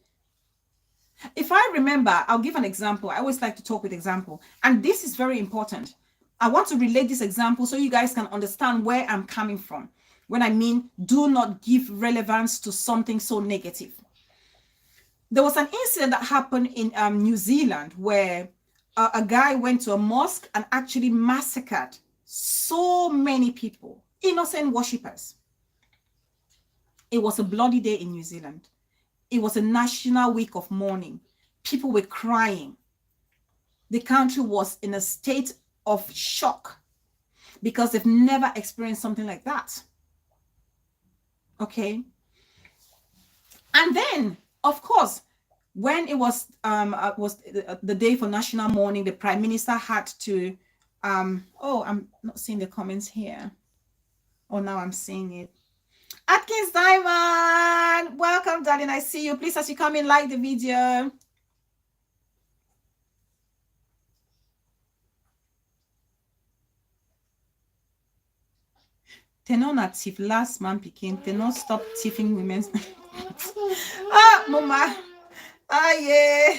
If I remember, I'll give an example. I always like to talk with example. And this is very important. I want to relate this example so you guys can understand where I'm coming from. When I mean, do not give relevance to something so negative. There was an incident that happened in New Zealand where a guy went to a mosque and actually massacred so many people, innocent worshippers. It was a bloody day in New Zealand. It was a national week of mourning. People were crying. The country was in a state of shock because they've never experienced something like that. Okay. And then, of course, when it was the day for national mourning, the Prime Minister had to, oh, I'm not seeing the comments here. Oh, now I'm seeing it. Atkins Diamond, welcome, darling. I see you. Please, as you come in, like the video. Tenor not thief, last man picking. Tenor stop thieving women's. Ah, mama. Ah, yeah.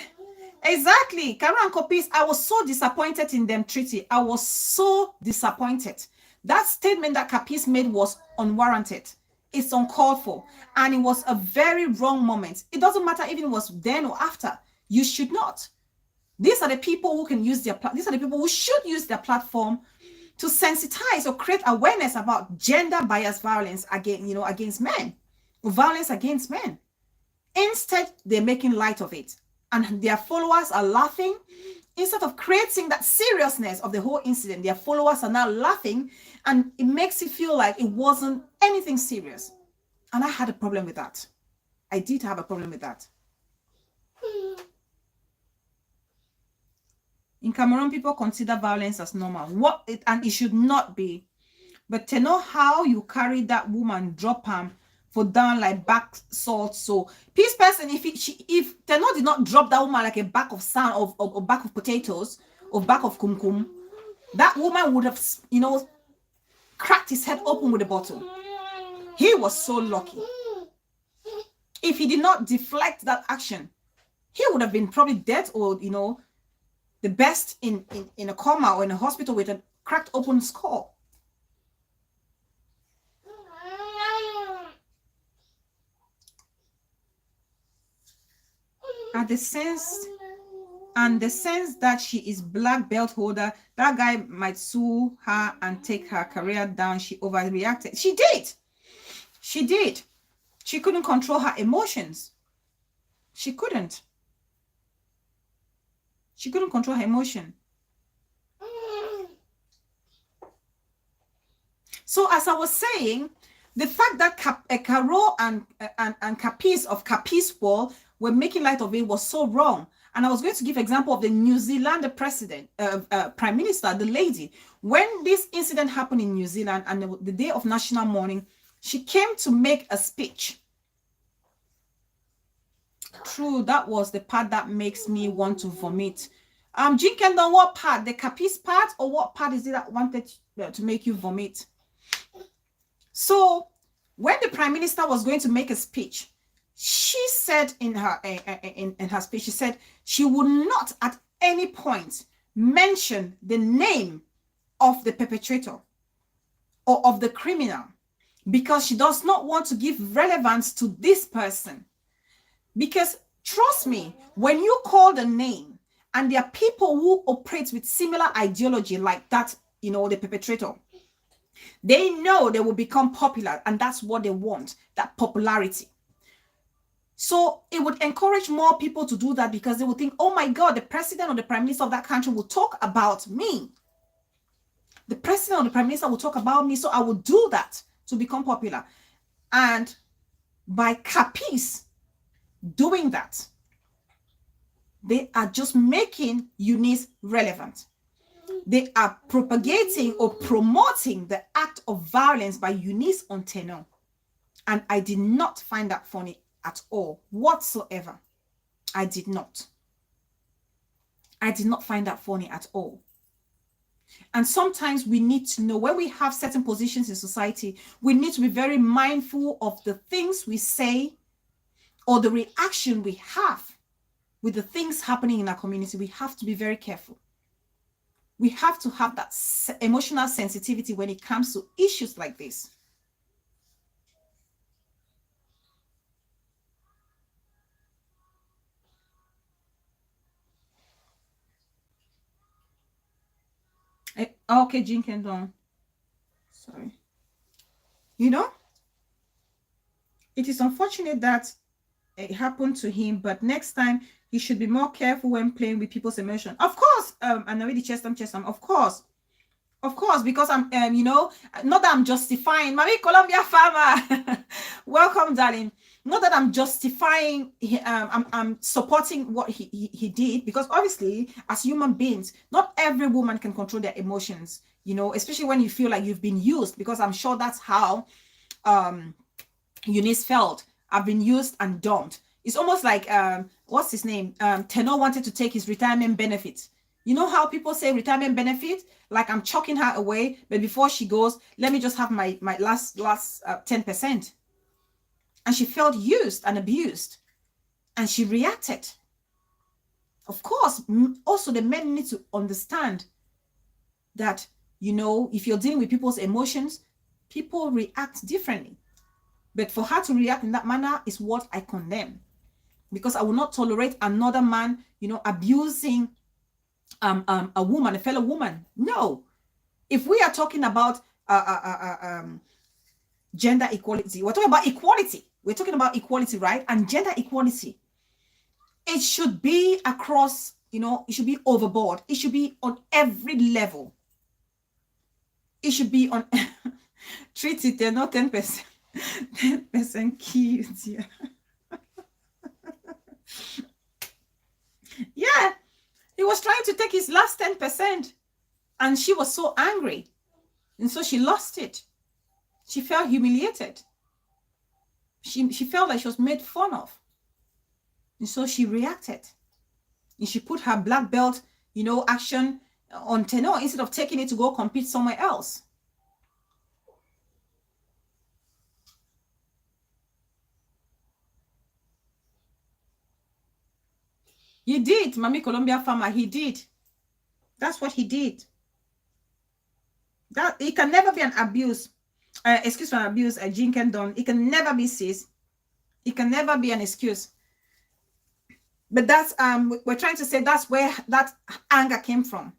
Exactly. Caro and Capis, I was so disappointed in them treaty. I was so disappointed. That statement that Capis made was unwarranted. It's uncalled for. And it was a very wrong moment. It doesn't matter if it was then or after. You should not. These are the people who can use their these are the people who should use their platform to sensitize or create awareness about gender bias violence against men, violence against men. Instead, they're making light of it, and their followers are laughing. Instead of creating that seriousness of the whole incident, their followers are now laughing, and it makes it feel like it wasn't anything serious. And I had a problem with that. I did have a problem with that. In Cameroon, people consider violence as normal. And it should not be. But to know how you carry that woman, drop him for down like back salt. So, peace person, if Tenor did not drop that woman like a bag of sand or bag of potatoes or bag of kumkum, that woman would have, cracked his head open with a bottle. He was so lucky. If he did not deflect that action, he would have been probably dead, or, you know, the best in a coma or in a hospital with a cracked open skull. And the sense that she is black belt holder, that guy might sue her and take her career down. She overreacted. She did. She couldn't control her emotions. She couldn't control her emotion. So as I was saying, the fact that Carol and Capiz of Capiz Wall were making light of it was so wrong. And I was going to give example of the New Zealand president, prime minister, the lady. When this incident happened in New Zealand and the day of national mourning, she came to make a speech. True, that was the part that makes me want to vomit. Jinkendon, what part? The Capiz part, or what part is it that wanted to make you vomit? So when the prime minister was going to make a speech, she said in her speech, she said she would not at any point mention the name of the perpetrator or of the criminal, because she does not want to give relevance to this person. Because trust me, when you call the name and there are people who operate with similar ideology like that, you know, the perpetrator, they know they will become popular, and that's what they want, that popularity. So it would encourage more people to do that, because they would think, oh my God, the president or the prime minister of that country will talk about me. The president or the prime minister will talk about me, so I will do that to become popular. And by Capiz doing that, they are just making Eunice relevant. They are propagating or promoting the act of violence by Eunice on Tenor. And I did not find that funny at all, whatsoever. I did not find that funny at all. And sometimes we need to know, when we have certain positions in society, we need to be very mindful of the things we say or the reaction we have with the things happening in our community. We have to be very careful. We have to have that emotional sensitivity when it comes to issues like this. Okay, Jinkendon. Sorry. You know, it is unfortunate that it happened to him, but next time he should be more careful when playing with people's emotion. Of course, and already Chestam, of course, because I'm, you know, not that I'm justifying, Mami Colombia farmer, welcome, darling. Not that I'm justifying, I'm supporting what he did, because obviously, as human beings, not every woman can control their emotions, you know, especially when you feel like you've been used, because I'm sure that's how Eunice felt. I've been used and dumped. It's almost like, what's his name? Tenor wanted to take his retirement benefit. You know how people say retirement benefit? Like, I'm chucking her away, but before she goes, let me just have my last 10%. And she felt used and abused. And she reacted. Of course, also the men need to understand that, you know, if you're dealing with people's emotions, people react differently. But for her to react in that manner is what I condemn. Because I will not tolerate another man, you know, abusing a woman, a fellow woman. No. If we are talking about gender equality, we're talking about equality. We're talking about equality, right? And gender equality. It should be across, you know, it should be overboard. It should be on every level. It should be on treat it, they're not 10%. 10% cute. Yeah. Yeah, he was trying to take his last 10%, and she was so angry, and so she lost it. She felt humiliated. She felt like she was made fun of, and so she reacted, and she put her black belt, you know, action on Tenor instead of taking it to go compete somewhere else. He did, Mami Columbia Farmer, he did. That's what he did. That it can never be an abuse. Excuse for an abuse, a Jean Kendon. It can never be sis. It can never be an excuse. But that's we're trying to say that's where that anger came from.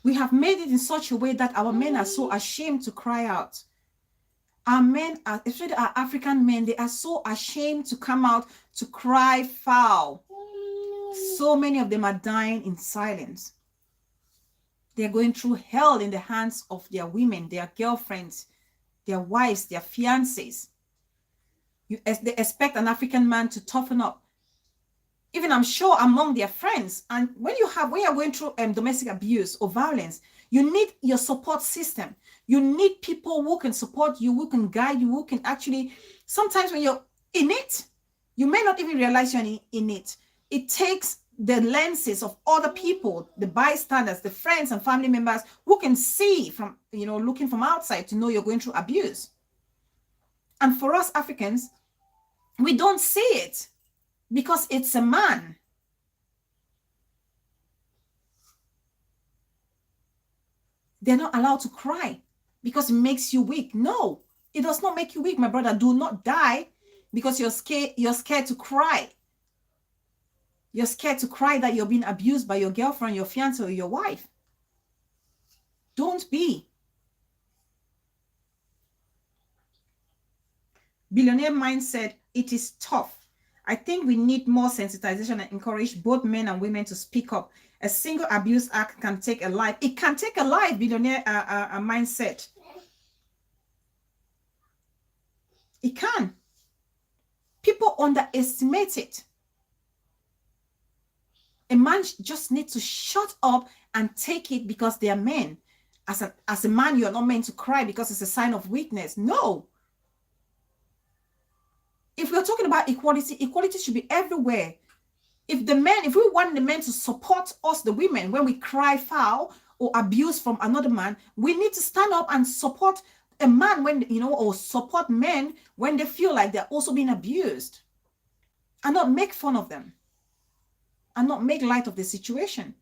We have made it in such a way that our men are so ashamed to cry out. Our men, especially our African men, they are so ashamed to come out to cry foul. So many of them are dying in silence. They're going through hell in the hands of their women, their girlfriends, their wives, their fiancés. They expect an African man to toughen up. Even I'm sure among their friends. And when you're going through domestic abuse or violence, you need your support system. You need people who can support you, who can guide you, who can actually, sometimes when you're in it, you may not even realize you're in it. It takes the lenses of other people, the bystanders, the friends and family members who can see from, looking from outside to know you're going through abuse. And for us Africans, we don't see it because it's a man. They're not allowed to cry because it makes you weak. No, it does not make you weak, my brother. Do not die because you're scared to cry. You're scared to cry that you're being abused by your girlfriend, your fiancé, or your wife. Don't be. Billionaire Mind said, it is tough. I think we need more sensitization and encourage both men and women to speak up. A single abuse act can take a life. It can take a life, Billionaire Mind said. It can. People underestimate it. A man just needs to shut up and take it because they are men. As a man, you're not meant to cry because it's a sign of weakness. No. If we're talking about equality, equality should be everywhere. If we want the men to support us, the women, when we cry foul or abuse from another man, we need to stand up and support a man when, or support men when they feel like they're also being abused, and not make fun of them and not make light of the situation.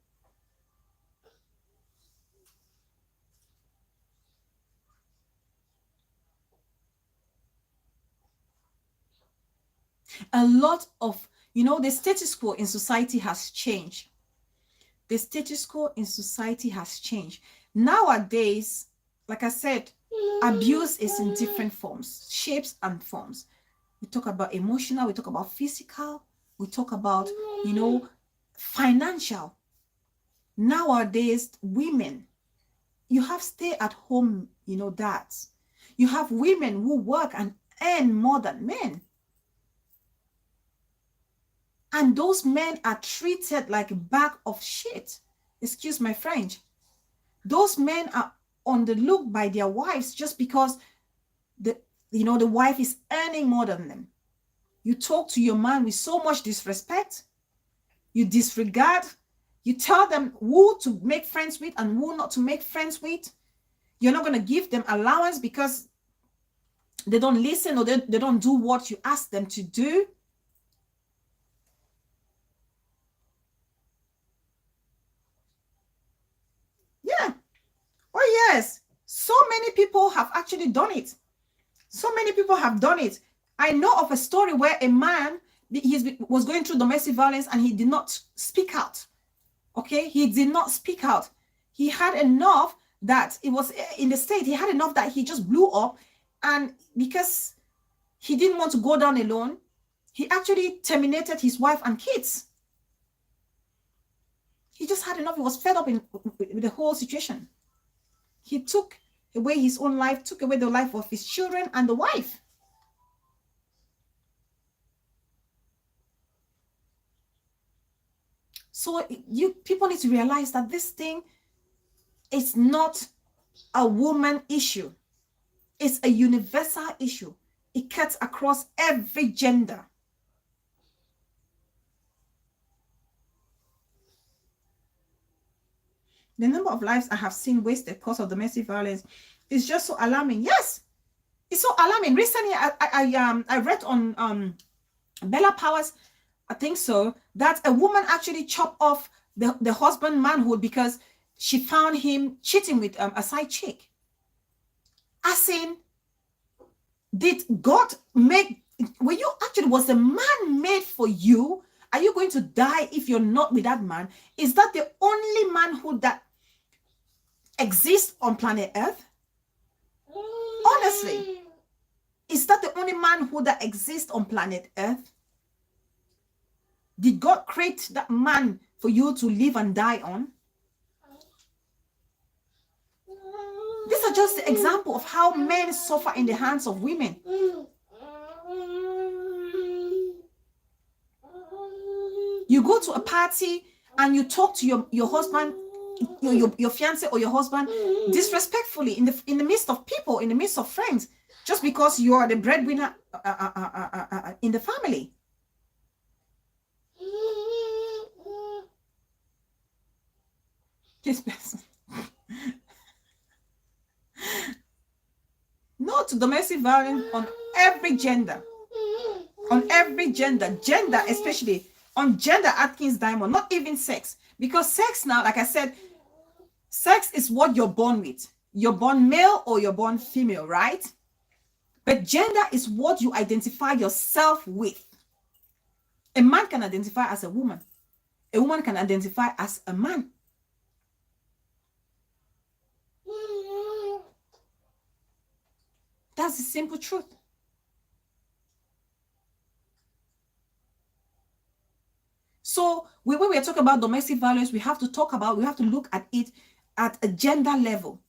A lot of, the status quo in society has changed. The status quo in society has changed. Nowadays, like I said, abuse is in different forms, shapes and forms. We talk about emotional, we talk about physical, we talk about, financial. Nowadays, women, you have stay-at-home, dads. You have women who work and earn more than men. And those men are treated like a bag of shit. Excuse my French. Those men are on the look by their wives just because the wife is earning more than them. You talk to your man with so much disrespect. You disregard. You tell them who to make friends with and who not to make friends with. You're not going to give them allowance because they don't listen or they don't do what you ask them to do. Yeah. Oh, yes. So many people have actually done it. So many people have done it. I know of a story where a man was going through domestic violence and he did not speak out. Okay, he did not speak out. He had enough that it was in the state. He had enough that he just blew up, and because he didn't want to go down alone, he actually terminated his wife and kids. He just had enough. He was fed up with the whole situation. He took away his own life, took away the life of his children and the wife. So people need to realize that this thing is not a woman issue. It's a universal issue. It cuts across every gender. The number of lives I have seen wasted because of domestic violence is just so alarming. Yes, it's so alarming. Recently, I read on Bella Powers, I think so, that a woman actually chopped off the husband manhood because she found him cheating with a side chick. As in, did God make, when you actually, was the man made for you? Are you going to die if you're not with that man? Is that the only manhood that exists on planet Earth? Honestly, is that the only manhood that exists on planet Earth? Did God create that man for you to live and die on? These are just the example of how men suffer in the hands of women. You go to a party and you talk to your husband, your fiance or your husband disrespectfully in the midst of people, in the midst of friends, just because you are the breadwinner in the family. This person. No to domestic violence on every gender. On every gender, especially on gender Atkins Diamond, not even sex. Because sex now, like I said, sex is what you're born with. You're born male or you're born female, right? But gender is what you identify yourself with. A man can identify as a woman. A woman can identify as a man. That's the simple truth. So when we are talking about domestic violence, we have to look at it at a gender level.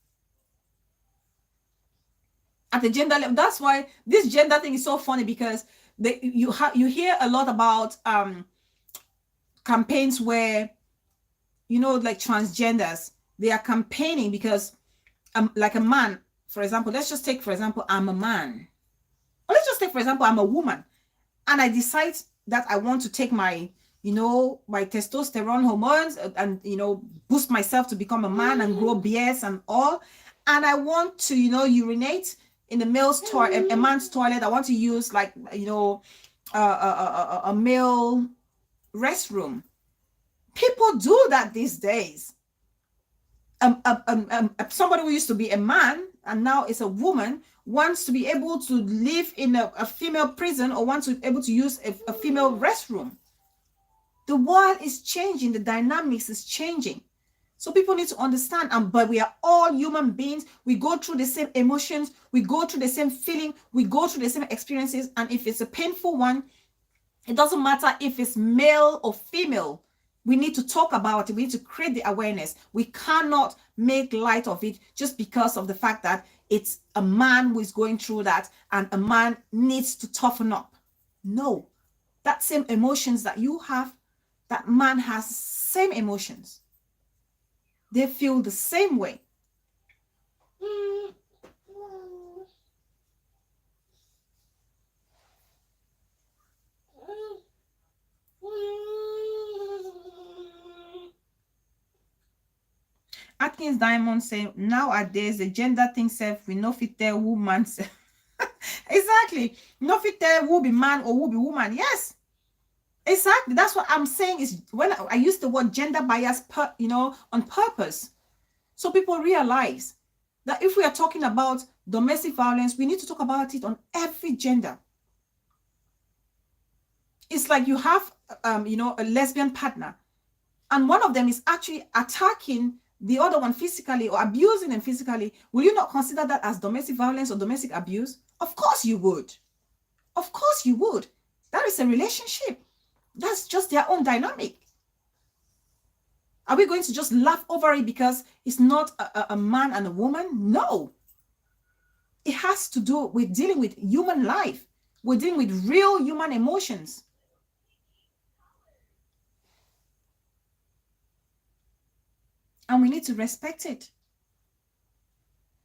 At a gender level. That's why this gender thing is so funny, because you hear a lot about campaigns where, you know, like transgenders, they are campaigning because like a man, for example, let's just take, for example, I'm a man. Or let's just take, for example, I'm a woman, and I decide that I want to take my, you know, my testosterone hormones and, you know, boost myself to become a man and grow beards and all. And I want to, you know, urinate in the male's toilet, a man's toilet. I want to use, like, you know, a male restroom. People do that these days. Somebody who used to be a man and now is a woman wants to be able to live in a female prison, or wants to be able to use a female restroom. The world is changing. The dynamics is changing. So people need to understand, but we are all human beings. We go through the same emotions. We go through the same feeling. We go through the same experiences. And if it's a painful one, it doesn't matter if it's male or female. We need to talk about it. We need to create the awareness. We cannot make light of it just because of the fact that it's a man who is going through that and a man needs to toughen up. No, that same emotions that you have, that man has same emotions. They feel the same way. Atkins Diamond saying, nowadays the gender thing self, we no fit tell woman. Exactly. No fit tell who be man or who be woman. Yes. Exactly. That's what I'm saying, is when I use the word gender bias, you know, on purpose. So people realize that if we are talking about domestic violence, we need to talk about it on every gender. It's like you have, you know, a lesbian partner, and one of them is actually attacking the other one physically or abusing them physically. Will you not consider that as domestic violence or domestic abuse? Of course you would. Of course you would. That is a relationship. That's just their own dynamic. Are we going to just laugh over it because it's not a man and a woman? No. It has to do with dealing with human life. We're dealing with real human emotions. And we need to respect it.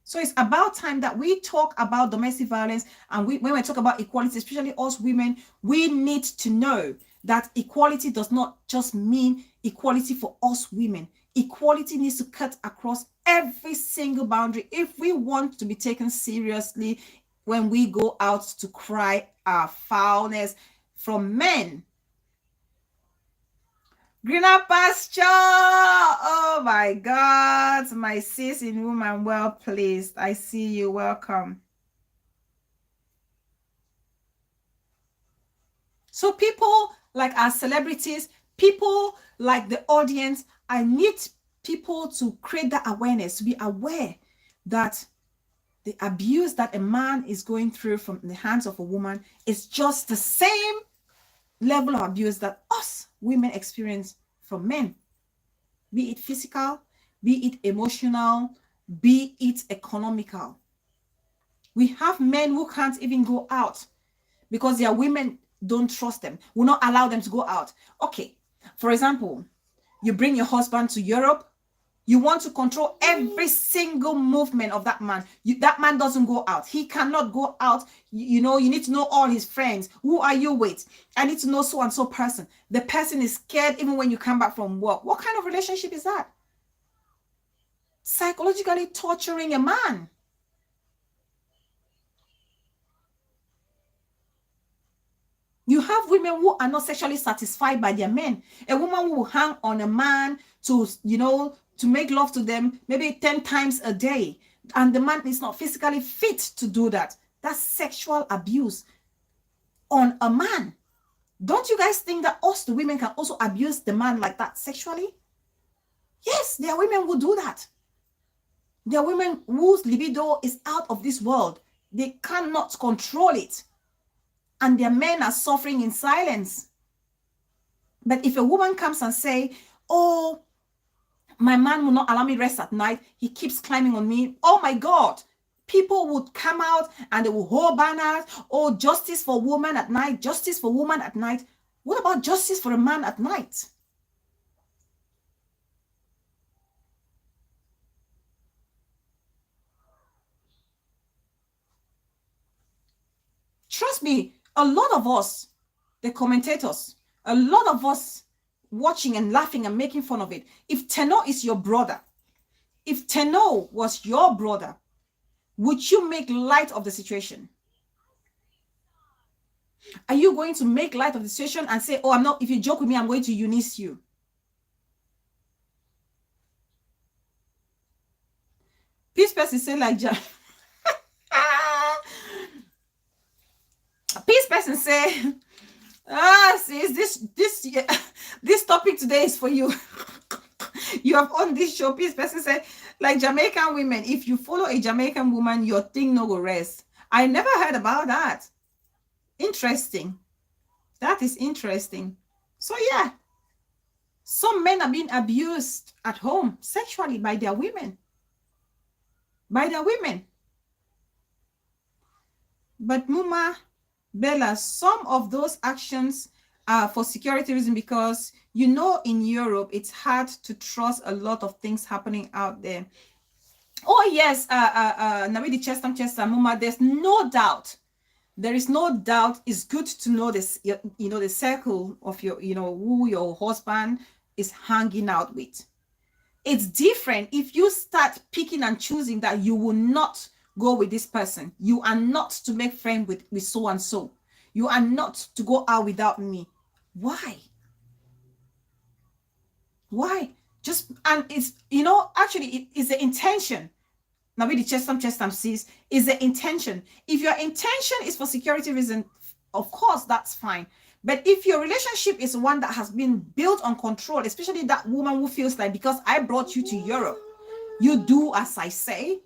So it's about time that we talk about domestic violence, and when we talk about equality, especially us women, we need to know that equality does not just mean equality for us women. Equality needs to cut across every single boundary if we want to be taken seriously when we go out to cry our foulness from men. Greener pasture. Oh my God, my sis in woman, well placed. I see you. Welcome. So people like our celebrities, people like the audience, I need people to create that awareness, to be aware that the abuse that a man is going through from the hands of a woman is just the same level of abuse that us women experience from men, be it physical, be it emotional, be it economical. We have men who can't even go out because their women don't trust them, will not allow them to go out. Okay, for example, you bring your husband to Europe, you want to control every single movement of that man. That man doesn't go out. He cannot go out. You need to know all his friends. Who are you with? I need to know so and so person. The person is scared even when you come back from work. What kind of relationship is that? Psychologically torturing a man. You have women who are not sexually satisfied by their men. A woman who will hang on a man to make love to them maybe 10 times a day, and the man is not physically fit to do that. That's sexual abuse on a man. Don't you guys think that us, the women, can also abuse the man like that sexually? Yes, there are women who do that. There are women whose libido is out of this world. They cannot control it. And their men are suffering in silence. But if a woman comes and say, oh, my man will not allow me rest at night, he keeps climbing on me, oh my God, people would come out and they will hold banners, oh, justice for woman at night, justice for woman at night. What about justice for a man at night? Trust me, a lot of us, the commentators, a lot of us watching and laughing and making fun of it. If Tenor is your brother, if Tenor was your brother, would you make light of the situation? Are you going to make light of the situation and say, oh, if you joke with me, I'm going to Eunice you? Peace person say like Peace person say, sis, this topic today is for you. You have on this show. Peace person say, like Jamaican women, if you follow a Jamaican woman, your thing no go rest. I never heard about that. Interesting. That is interesting. So yeah, some men are being abused at home sexually by their women. By their women. But Muma, Bella, some of those actions are for security reasons because, in Europe, it's hard to trust a lot of things happening out there. Oh, yes, Nawidi Chester, Muma, there's no doubt. There is no doubt. It's good to know this, the circle of your, who your husband is hanging out with. It's different if you start picking and choosing that you will not go with this person. You are not to make friends with so and so. You are not to go out without me. Why? Why? And it's, actually, it is the intention. Now, with the Chestam says, is the intention. If your intention is for security reason, of course, that's fine. But if your relationship is one that has been built on control, especially that woman who feels like, because I brought you to Europe, you do as I say,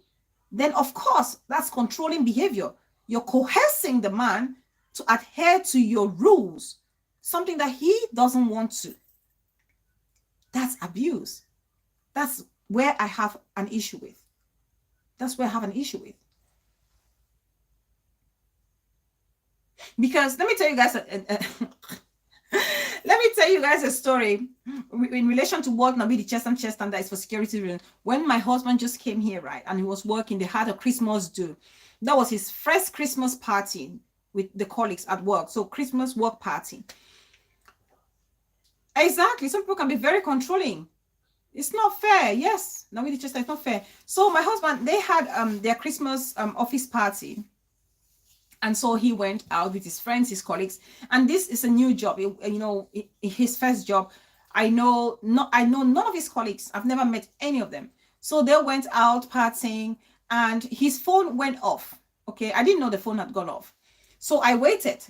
then of course, that's controlling behavior. You're coercing the man to adhere to your rules, something that he doesn't want to. That's abuse. That's where I have an issue with. That's where I have an issue with. Because let me tell you guys a story in relation to what Nabi the Chestam that is for security reasons. When my husband just came here, right, and he was working, they had a Christmas do. That was his first Christmas party with the colleagues at work. So Christmas work party. Exactly. Some people can be very controlling. It's not fair. Yes. Now we just it's not fair. So my husband, they had their Christmas office party. And so he went out with his friends, his colleagues, and this is a new job. His first job. I know none of his colleagues. I've never met any of them. So they went out partying, and his phone went off. Okay, I didn't know the phone had gone off. So I waited.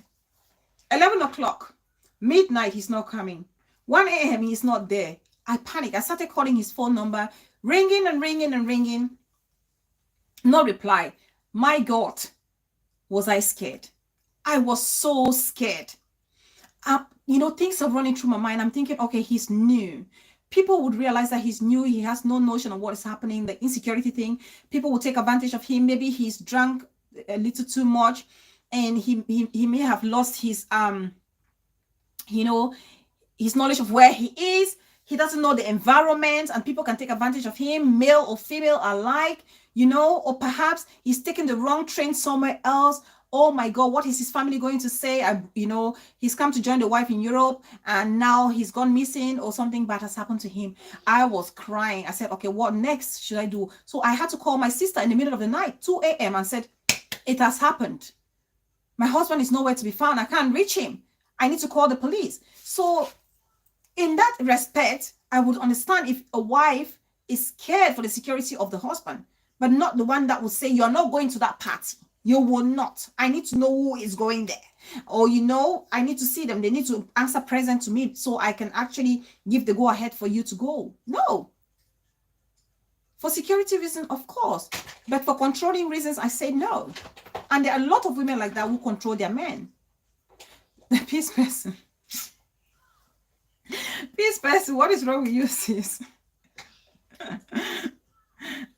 11 o'clock, midnight, he's not coming. 1 a.m., he's not there. I panicked. I started calling his phone number, ringing and ringing and ringing. No reply. My God, was I scared? I was so scared. Things are running through my mind. I'm thinking, okay, he's new. People would realize that he's new. He has no notion of what is happening, the insecurity thing. People will take advantage of him. Maybe he's drunk a little too much, and he may have lost his his knowledge of where he is. He doesn't know the environment, and people can take advantage of him, male or female alike, or perhaps he's taking the wrong train somewhere else. Oh my God, what is his family going to say? He's come to join the wife in Europe, and now he's gone missing, or something bad has happened to him. I was crying. I said, okay, what next should I do? So I had to call my sister in the middle of the night, 2 a.m., and said, it has happened. My husband is nowhere to be found. I can't reach him. I need to call the police. So in that respect, I would understand if a wife is scared for the security of the husband, but not the one that will say, you're not going to that party. You will not. I need to know who is going there. Or, I need to see them. They need to answer present to me so I can actually give the go ahead for you to go. No. For security reasons, of course. But for controlling reasons, I say no. And there are a lot of women like that who control their men. The peace person. Peace person, what is wrong with you, sis?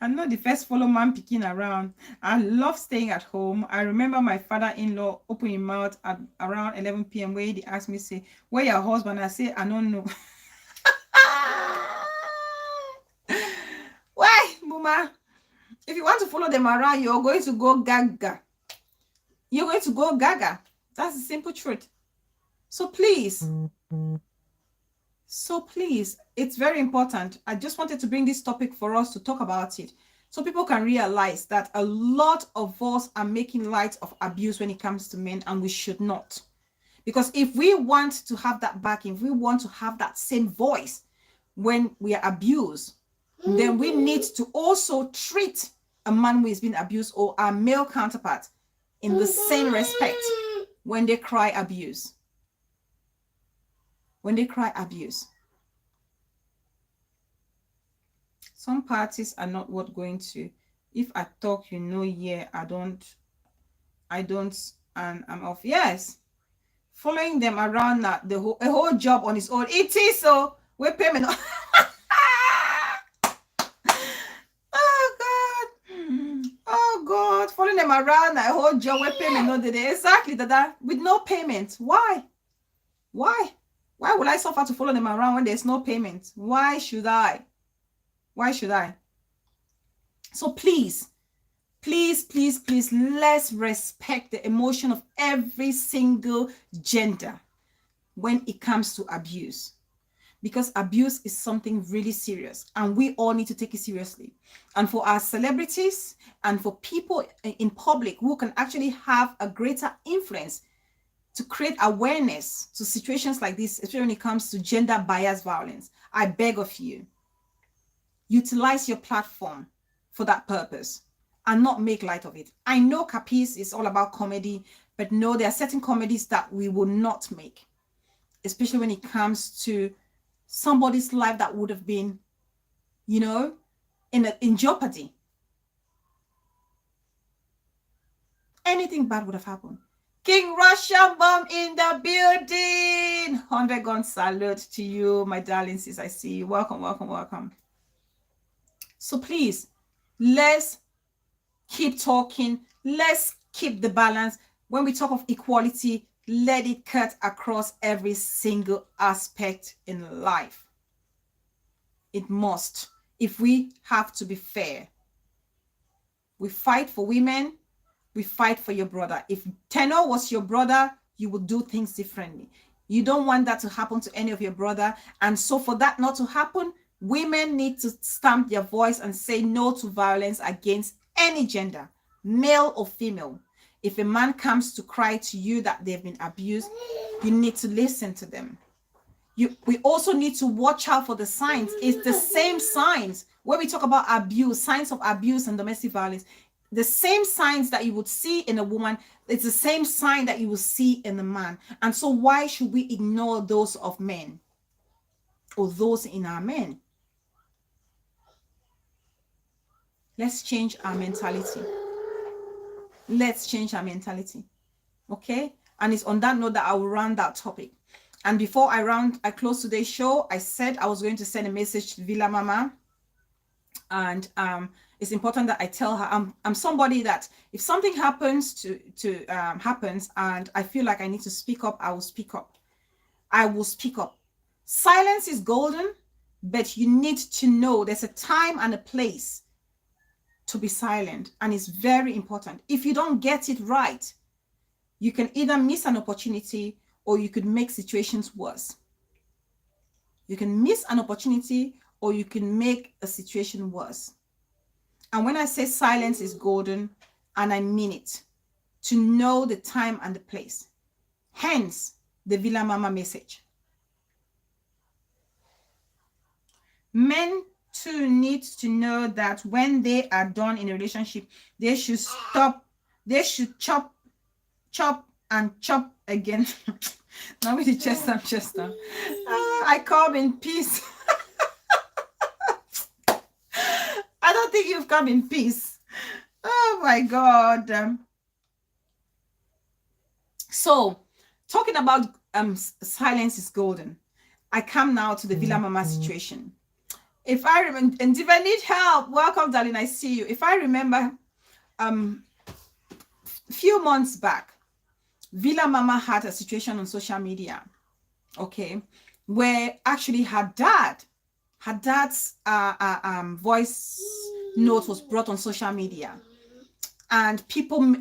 I'm not the first follow man picking around. I love staying at home. I remember my father-in-law opening his mouth at around 11 p.m. where he asked me, say, where your husband? I say, I don't know. Why, Mama? If you want to follow them around, you're going to go gaga. You're going to go gaga. That's the simple truth. So please, it's very important. I just wanted to bring this topic for us to talk about it, so people can realize that a lot of us are making light of abuse when it comes to men, and we should not. Because if we want to have that backing, if we want to have that same voice when we are abused, then we need to also treat a man who is being abused or our male counterpart in the same respect when they cry abuse. When they cry abuse. Some parties are not worth going to. If I talk, yeah, I don't, and I'm off. Yes. Following them around a whole job on its own. It is so. We're payment. Oh God. Following them around a whole job with payment. No, exactly that with no payment. Why? Why would I suffer to follow them around when there's no payment? Why should I? So please, let's respect the emotion of every single gender when it comes to abuse, because abuse is something really serious and we all need to take it seriously. And for our celebrities and for people in public who can actually have a greater influence to create awareness to situations like this, especially when it comes to gender bias violence, I beg of you, utilize your platform for that purpose and not make light of it. I know Capiz is all about comedy, but no, there are certain comedies that we will not make, especially when it comes to somebody's life that would have been, in jeopardy. Anything bad would have happened. King Russian bomb in the building. 100 gun salute to you, my darling sis. I see you. Welcome. So please, let's keep talking. Let's keep the balance. When we talk of equality, let it cut across every single aspect in life. It must. If we have to be fair, we fight for women. We fight for your brother. If Tenor was your brother, you would do things differently. You don't want that to happen to any of your brother. And so for that not to happen, Women need to stamp their voice and say no to violence against any gender, male or female. If a man comes to cry to you that they've been abused, you need to listen to them. We also need to watch out for the signs. It's the same signs when we talk about abuse, signs of abuse and domestic violence. The same signs that you would see in a woman, it's the same sign that you will see in a man. And so why should we ignore those of men or those in our men? Let's change our mentality. Let's change our mentality. Okay? And it's on that note that I will round that topic. And before I close today's show, I said I was going to send a message to Villa Mama. And it's important that I tell her I'm somebody that if something happens happens and I feel like I need to speak up, I will speak up. I will speak up. Silence is golden, but you need to know there's a time and a place to be silent, and it's very important. If you don't get it right, you can either miss an opportunity or you could make situations worse. You can miss an opportunity or you can make a situation worse. And when I say silence is golden, and I mean it, to know the time and the place. Hence the Villa Mama message. Men too need to know that when they are done in a relationship, they should stop, they should chop and chop again. Now with the Chester. I come in peace. I don't think you've come in peace. Oh my God. So talking about silence is golden. I come now to the Villa Mama situation. If I remember, and if I need help, welcome, darling. I see you. If I remember, a few months back, Villa Mama had a situation on social media, okay, where actually her dad's voice note was brought on social media, and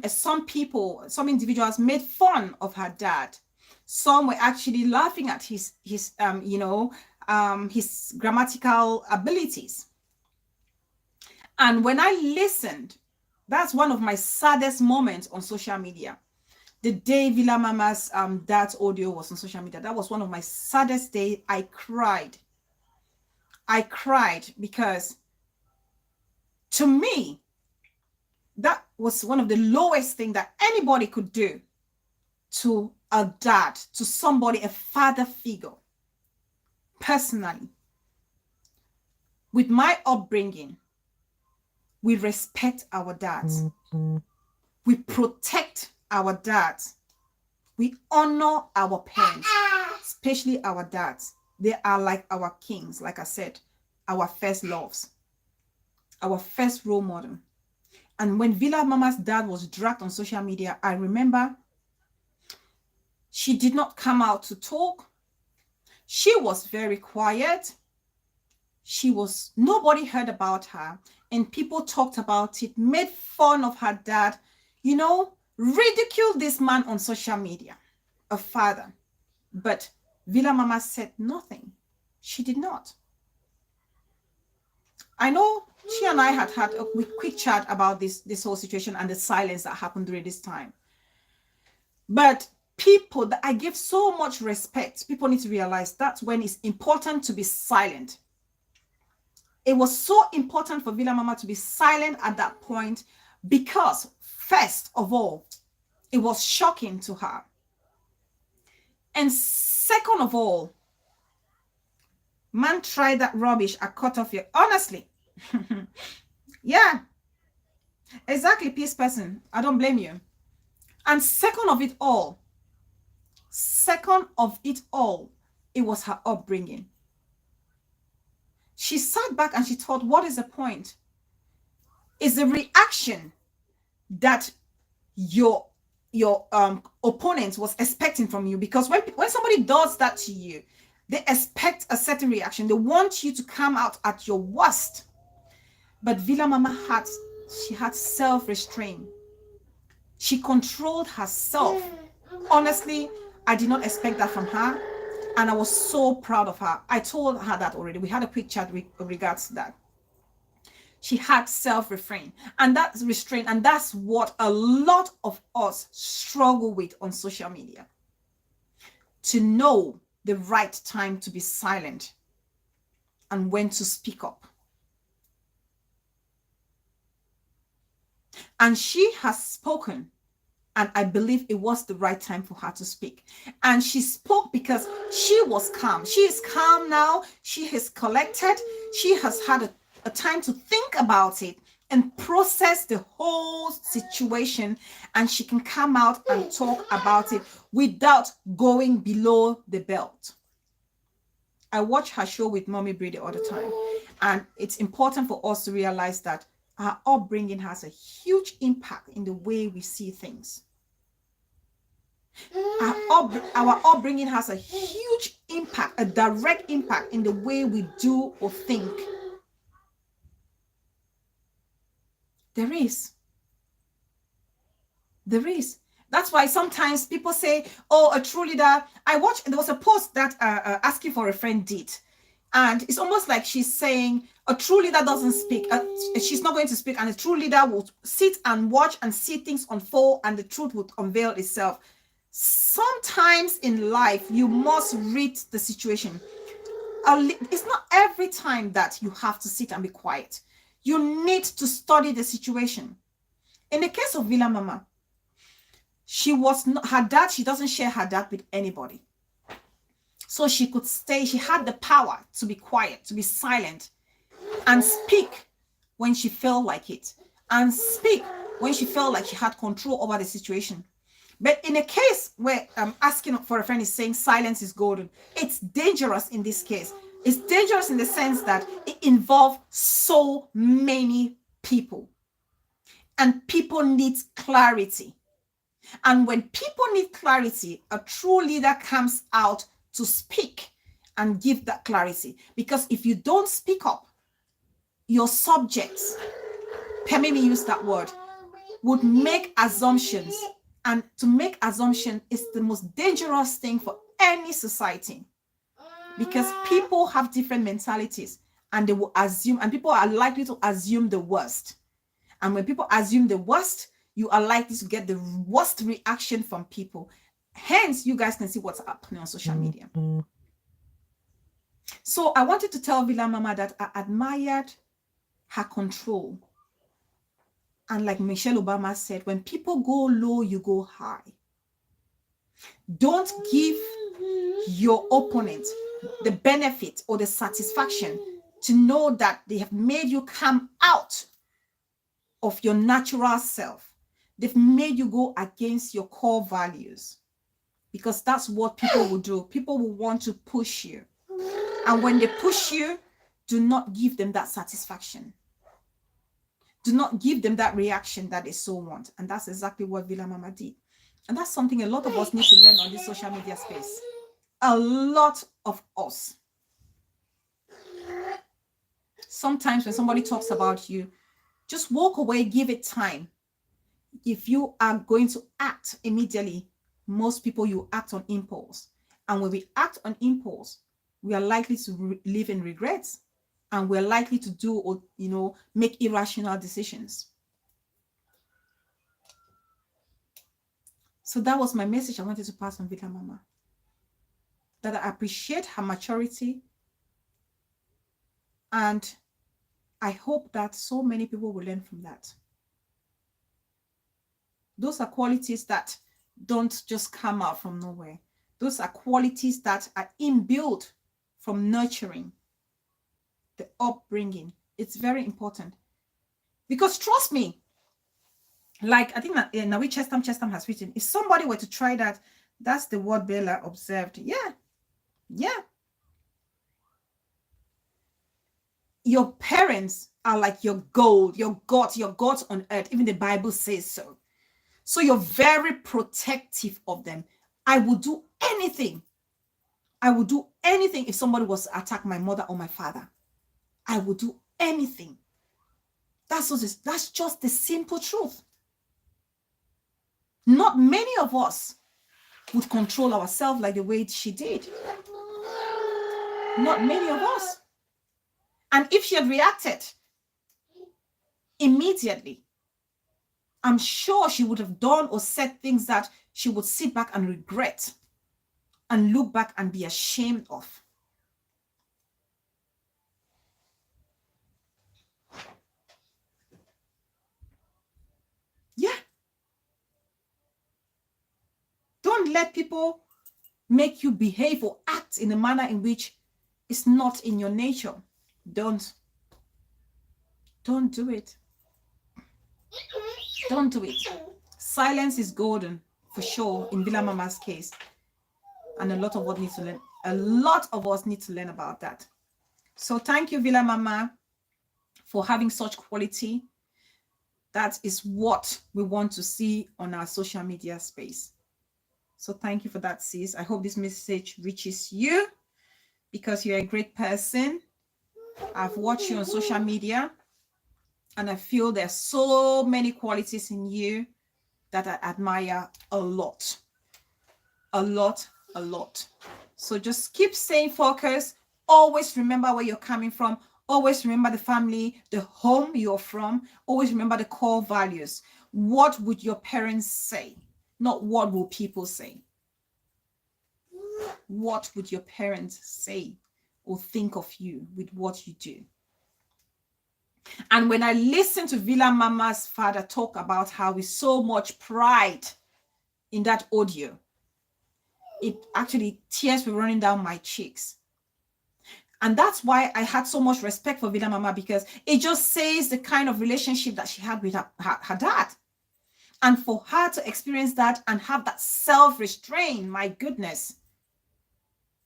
some individuals made fun of her dad. Some were actually laughing at his grammatical abilities. And when I listened, that's one of my saddest moments on social media. The day Villa Mama's dad's audio was on social media, that was one of my saddest days. I cried because to me, that was one of the lowest things that anybody could do to a dad, to somebody, a father figure. Personally, with my upbringing, we respect our dads. We protect our dads. We honor our parents, especially our dads. They are like our kings, like I said, our first loves, our first role model. And when Villa Mama's dad was dragged on social media, I remember she did not come out to talk. She was very quiet. Nobody heard about her, and people talked about it, made fun of her dad, ridiculed this man on social media, a father. But Villa Mama said nothing. She did not. I know she and I had a quick chat about this whole situation and the silence that happened during this time. But people that I give so much respect, people need to realize that's when it's important to be silent. It was so important for Villa Mama to be silent at that point because, first of all, it was shocking to her. And second of all, man, try that rubbish, I cut off your, honestly. Yeah, exactly, peace person. I don't blame you. And second of it all, it was her upbringing. She sat back and she thought, what is the point? Is the reaction that your opponent was expecting from you? Because when somebody does that to you, they expect a certain reaction. They want you to come out at your worst. But Villa Mama had self-restraint. She controlled herself. Honestly, I did not expect that from her. And I was so proud of her. I told her that already. We had a quick chat with regards to that. She had self-refrain, and that's restraint, and that's what a lot of us struggle with on social media. To know the right time to be silent and when to speak up. And she has spoken, and I believe it was the right time for her to speak. And she spoke because she was calm. She is calm now. She has collected. She has had a time to think about it and process the whole situation, and she can come out and talk about it without going below the belt. I watch her show with Mommy Brady all the time, and it's important for us to realize that our upbringing has a huge impact in the way we see things. Our upbringing has a huge impact, a direct impact in the way we do or think. There is. That's why sometimes people say, oh, a true leader. There was a post that Asking for a Friend did. And it's almost like she's saying a true leader doesn't speak. She's not going to speak. And a true leader will sit and watch and see things unfold, and the truth will unveil itself. Sometimes in life, you must read the situation. It's not every time that you have to sit and be quiet. You need to study the situation. In the case of Villa Mama, she doesn't share her dad with anybody. So she could stay, she had the power to be quiet, to be silent, and speak when she felt like it, and speak when she felt like she had control over the situation. But in a case where Asking for a Friend is saying silence is golden, it's dangerous in this case. It's dangerous in the sense that it involves so many people. And people need clarity. And when people need clarity, a true leader comes out to speak and give that clarity. Because if you don't speak up, your subjects, permit me use that word, would make assumptions. And to make assumption is the most dangerous thing for any society, because people have different mentalities, and they will assume, and people are likely to assume the worst. And when people assume the worst, you are likely to get the worst reaction from people. Hence, you guys can see what's happening on social media. So I wanted to tell Villa Mama that I admired her control. And like Michelle Obama said, when people go low, you go high. Don't give your opponent the benefit or the satisfaction to know that they have made you come out of your natural self. They've made you go against your core values, because that's what people will do. People will want to push you. And when they push you, do not give them that satisfaction. Do not give them that reaction that they so want. And that's exactly what Villa Mama did. And that's something a lot of us need to learn on this social media space. A lot of us. Sometimes when somebody talks about you, just walk away, give it time. If you are going to act immediately, most people, you act on impulse. And when we act on impulse, we are likely to live in regrets, and we're likely to do, or make irrational decisions. So that was my message I wanted to pass on Villa Mama. That I appreciate her maturity, and I hope that so many people will learn from that. Those are qualities that don't just come out from nowhere. Those are qualities that are inbuilt from nurturing, the upbringing. It's very important. Because trust me, like I think that Nawi Chestam has written, if somebody were to try that, that's the word Bella observed. Yeah. Your parents are like your gold, your God on earth. Even the Bible says so. So you're very protective of them. I would do anything. If somebody was to attack my mother or my father. I would do anything. That's just the simple truth. Not many of us would control ourselves like the way she did. Not many of us. And if she had reacted immediately, I'm sure she would have done or said things that she would sit back and regret and look back and be ashamed of. Yeah. Don't let people make you behave or act in a manner in which it's not in your nature. Don't do it. Don't do it. Silence is golden, for sure, in Villa Mama's case. And a lot of us need to learn. A lot of us need to learn about that. So thank you, Villa Mama, for having such quality. That is what we want to see on our social media space. So thank you for that, sis. I hope this message reaches you because you're a great person. I've watched you on social media and I feel there's so many qualities in you that I admire a lot. A lot. So just keep staying focused. Always remember where you're coming from. Always remember the family, the home you're from. Always remember the core values. What would your parents say? Not what will people say. What would your parents say or think of you with what you do? And when I listen to Villa Mama's father talk about how with so much pride in that audio, it actually, tears were running down my cheeks. And that's why I had so much respect for Villa Mama, because it just says the kind of relationship that she had with her dad. And for her to experience that and have that self-restraint, my goodness,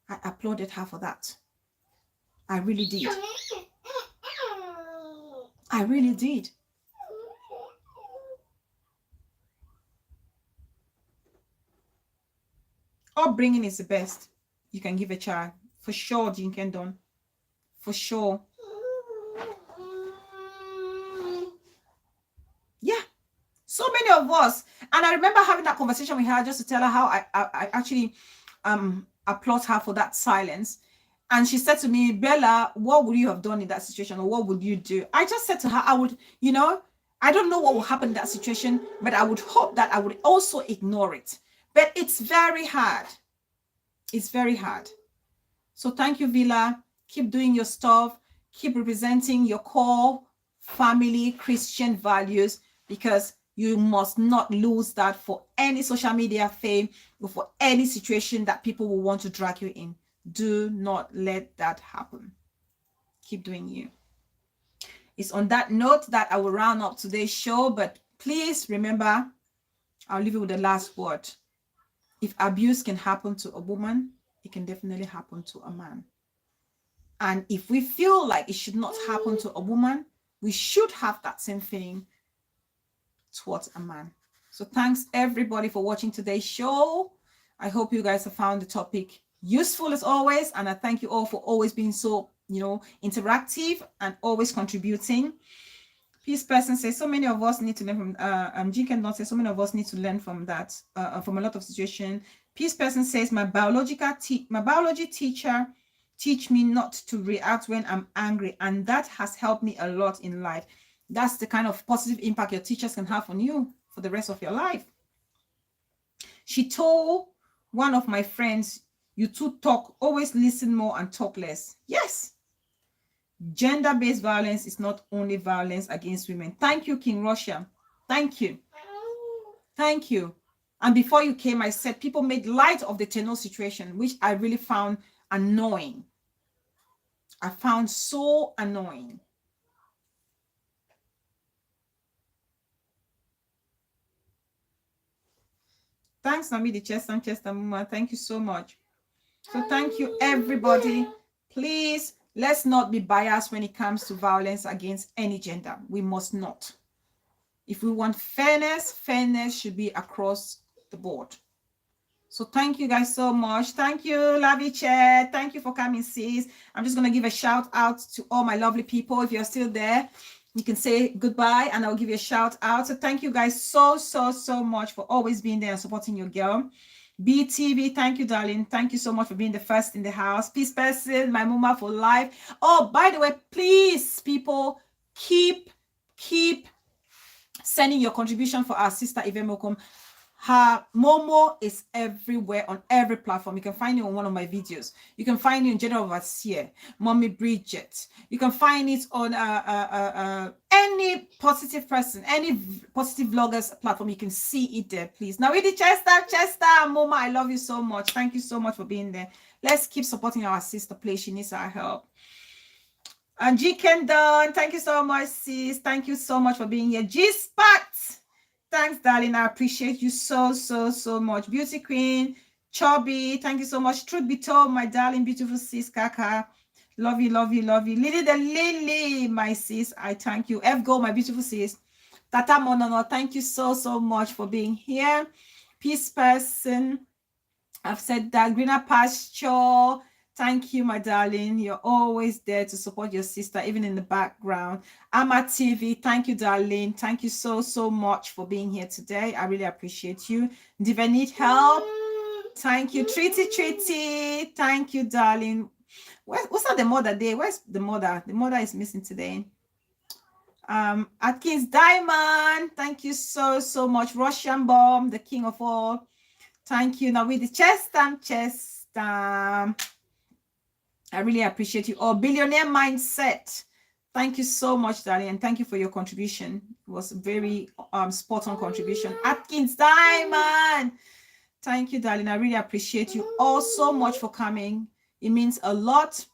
I applauded her for that. I really did. I really did. Upbringing is the best you can give a child. For sure, Jinkendon. For sure. Yeah. So many of us. And I remember having that conversation with her just to tell her how I actually applaud her for that silence. And she said to me, Bella, what would you have done in that situation? Or what would you do? I just said to her, I would, I don't know what will happen in that situation, but I would hope that I would also ignore it. But it's very hard. It's very hard. So thank you, Villa. Keep doing your stuff. Keep representing your core family Christian values, because you must not lose that for any social media fame or for any situation that people will want to drag you in. Do not let that happen. Keep doing you. It's on that note that I will round up today's show, but please remember, I'll leave you with the last word. If abuse can happen to a woman, it can definitely happen to a man. And if we feel like it should not happen to a woman, we should have that same feeling towards a man. So thanks everybody for watching today's show. I hope you guys have found the topic useful as always. And I thank you all for always being so, interactive and always contributing. Peace person says so many of us need to learn from Jinken not say so many of us need to learn from that, from a lot of situations. Peace person says my biology teacher teach me not to react when I'm angry, and that has helped me a lot in life. That's the kind of positive impact your teachers can have on you for the rest of your life. She told one of my friends, you two talk, always listen more and talk less. Yes. Gender-based violence is not only violence against women. Thank you, King Russia. Thank you. Thank you. And before you came, I said people made light of the Tenor situation, which I really found annoying. I found so annoying. Thanks, Namidi Chester Muma. Thank you so much. So thank you, everybody. Please, let's not be biased when it comes to violence against any gender. We must not. If we want fairness, fairness should be across the board. So thank you guys so much. Thank you, Laviche. Thank you for coming, sis. I'm just going to give a shout out to all my lovely people. If you're still there, you can say goodbye and I'll give you a shout out. So thank you guys so much for always being there and supporting your girl. BTV, thank you, darling. Thank you so much for being the first in the house. Peace person, my mama for life. Oh, by the way, please, people, keep sending your contribution for our sister Ivemokom. Her Momo is everywhere on every platform. You can find it on one of my videos. You can find it in General Overseer, Mommy Bridget. You can find it on any positive person, any positive vloggers platform. You can see it there, please. Now, with the Chester, Moma, I love you so much. Thank you so much for being there. Let's keep supporting our sister, please. She needs our help. And G Kendon, thank you so much, sis. Thank you so much for being here. G Spot, thanks, darling. I appreciate you so much. Beauty Queen, Chubby, thank you so much. Truth be told, my darling, beautiful sis, Kaka. Love you. Lily the Lily, my sis. I thank you. F Go, my beautiful sis. Tata Monono, thank you so much for being here. Peace person. I've said that. Greener Pasture. Thank you, my darling. You're always there to support your sister, even in the background. Ama TV, thank you, darling. Thank you so much for being here today. I really appreciate you. Diva need help. Thank you. Treaty. Thank you, darling. What's that the mother day? Where's the mother? The mother is missing today. Atkins Diamond, thank you so much. Russian Bomb, the king of all. Thank you. Now with the chest stamp. I really appreciate you. Oh, Billionaire Mindset. Thank you so much, darling, and thank you for your contribution. It was a very spot on contribution. Atkins Diamond. Thank you, darling. I really appreciate you all so much for coming. It means a lot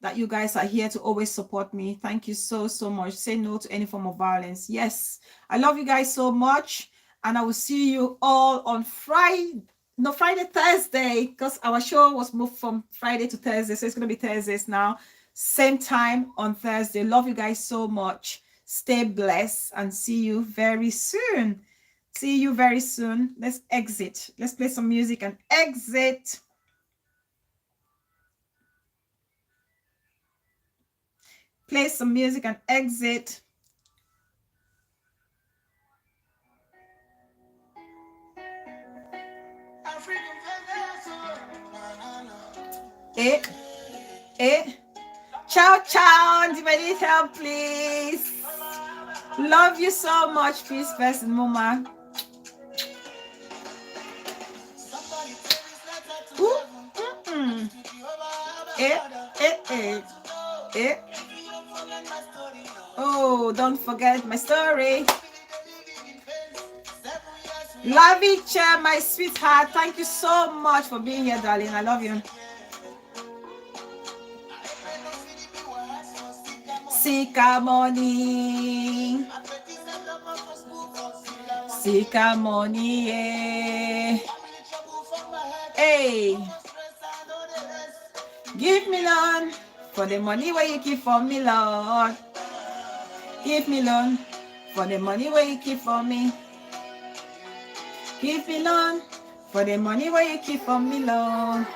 that you guys are here to always support me. Thank you so much. Say no to any form of violence. Yes, I love you guys so much, and I will see you all on Thursday, because our show was moved from Friday to Thursday, so it's going to be Thursdays now, same time on Thursday. Love you guys so much. Stay blessed, and see you very soon. Let's exit. Let's play some music and exit. Play some music and exit. Ciao. Do you need help, please? Love you so much, peace person, Mama. Oh, don't forget my story. Lavicha, my sweetheart, thank you so much for being here, darling. I love you. Sika money, yeah. Hey, give me loan for the money where you keep for me, Lord. Give me loan for the money where you keep for me. Give me loan for the money where you keep for me, Lord.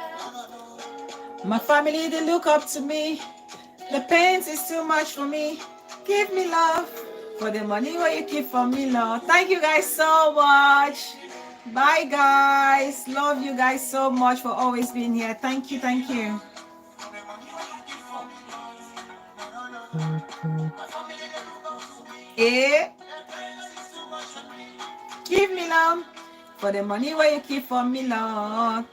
My family, they look up to me. The pain is too much for me. Give me love for the money where you keep for me, Lord. Thank you guys so much. Bye, guys. Love you guys so much for always being here. Thank you. Give me love for the money where you keep for me, Lord.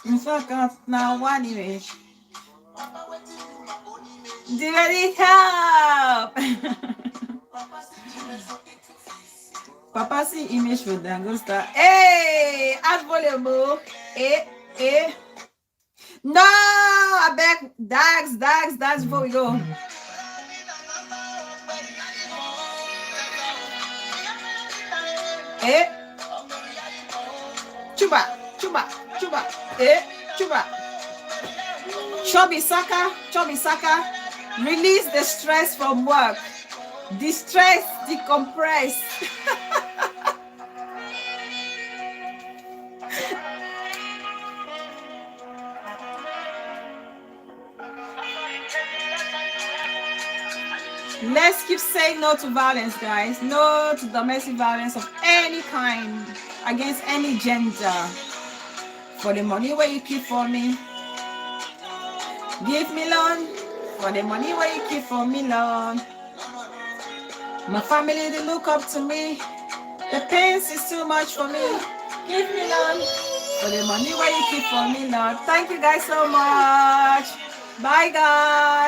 In fact, now one image. Do I need help? Papa see image for Dangosta. Hey, add volume. No, I beg. Dags before we go. Chuba. Chuba. Chubby Saka. Release the stress from work. Distress, decompress. Let's keep saying no to violence, guys. No to domestic violence of any kind against any gender. For the money where you keep for me, give me loan. For the money where you keep for me, Lord. My family, they look up to me. The pains is too much for me. Give me loan. For the money where you keep for me, Lord. Thank you guys so much. Bye, guys.